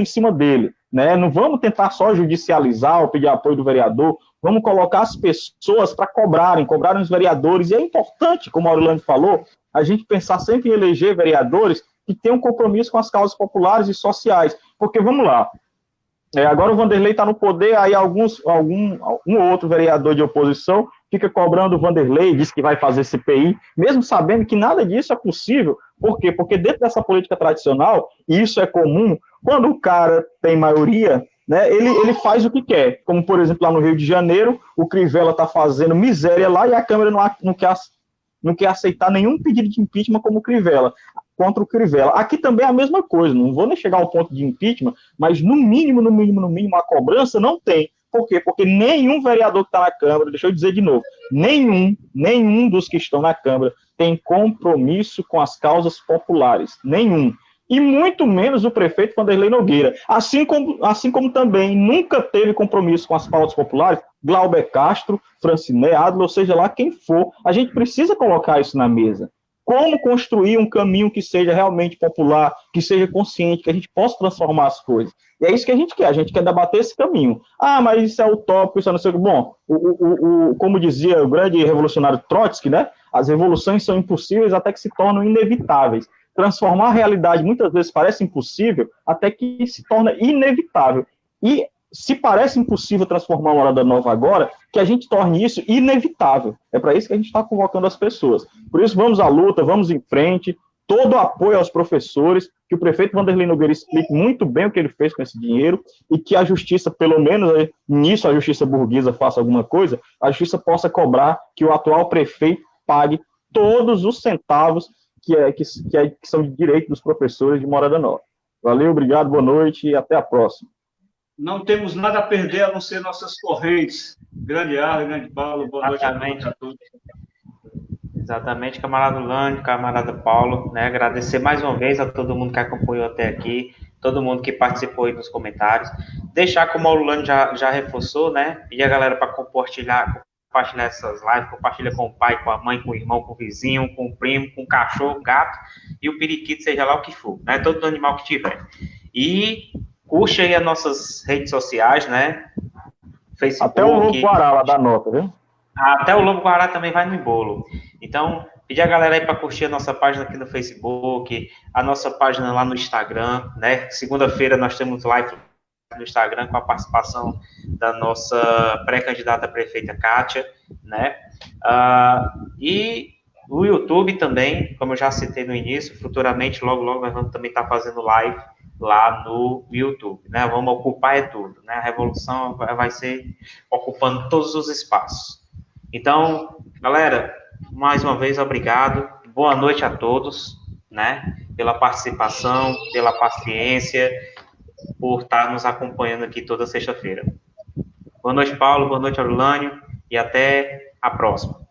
em cima dele, né? Não vamos tentar só judicializar ou pedir apoio do vereador, vamos colocar as pessoas para cobrarem os vereadores, e é importante, como a Aurelane falou, a gente pensar sempre em eleger vereadores que tenham compromisso com as causas populares e sociais, porque, vamos lá, agora o Vanderlei está no poder, aí um ou outro vereador de oposição fica cobrando o Vanderlei, diz que vai fazer CPI, mesmo sabendo que nada disso é possível. Por quê? Porque dentro dessa política tradicional, e isso é comum, quando o cara tem maioria, né, ele faz o que quer. Como, por exemplo, lá no Rio de Janeiro, o Crivella está fazendo miséria lá e a Câmara não quer aceitar nenhum pedido de impeachment como o Crivella, contra o Crivella. Aqui também é a mesma coisa, não vou nem chegar ao ponto de impeachment, mas no mínimo, a cobrança não tem. Por quê? Porque nenhum vereador que está na Câmara, deixa eu dizer de novo, nenhum dos que estão na Câmara tem compromisso com as causas populares, nenhum. E muito menos o prefeito Vanderlei Nogueira. Assim como também nunca teve compromisso com as pautas populares, Glauber Castro, Franciné, Adler, ou seja lá quem for. A gente precisa colocar isso na mesa. Como construir um caminho que seja realmente popular, que seja consciente, que a gente possa transformar as coisas. E é isso que a gente quer debater esse caminho. Ah, mas isso é utópico, isso é não sei o que. Bom, como dizia o grande revolucionário Trotsky, né? As revoluções são impossíveis até que se tornam inevitáveis. Transformar a realidade muitas vezes parece impossível até que se torna inevitável. E se parece impossível transformar uma Morada Nova agora, que a gente torne isso inevitável. É para isso que a gente está convocando as pessoas. Por isso, vamos à luta, vamos em frente, todo o apoio aos professores, que o prefeito Vanderlei Nogueira explique muito bem o que ele fez com esse dinheiro, e que a justiça, pelo menos nisso a justiça burguesa faça alguma coisa, a justiça possa cobrar que o atual prefeito pague todos os centavos que são de direito dos professores de Morada Nova. Valeu, obrigado, boa noite e até a próxima. Não temos nada a perder a não ser nossas correntes. Grande Arlen, grande Paulo, boa noite a todos. Exatamente, camarada Lânio, camarada Paulo, né? Agradecer mais uma vez a todo mundo que acompanhou até aqui, todo mundo que participou aí nos comentários. Deixar, como o Lânio já reforçou, né? Pedir a galera para compartilhar essas lives, compartilha com o pai, com a mãe, com o irmão, com o vizinho, com o primo, com o cachorro, gato e o periquito, seja lá o que for, né? Todo animal que tiver. E curte aí as nossas redes sociais, né? Facebook. Até o Lobo Guará lá dá nota, viu? Até o Lobo Guará também vai no embolo. Então, Pedir a galera aí para curtir a nossa página aqui no Facebook, a nossa página lá no Instagram, né? Segunda-feira nós temos live no Instagram com a participação da nossa pré-candidata a prefeita Kátia, né? E o YouTube também, como eu já citei no início, futuramente, logo, logo, nós vamos também estar fazendo live lá no YouTube, né? Vamos ocupar tudo, né? A revolução vai ser ocupando todos os espaços. Então, galera, mais uma vez, obrigado. Boa noite a todos, né? Pela participação, pela paciência, por estar nos acompanhando aqui toda sexta-feira. Boa noite, Paulo. Boa noite, Arulânio. E até a próxima.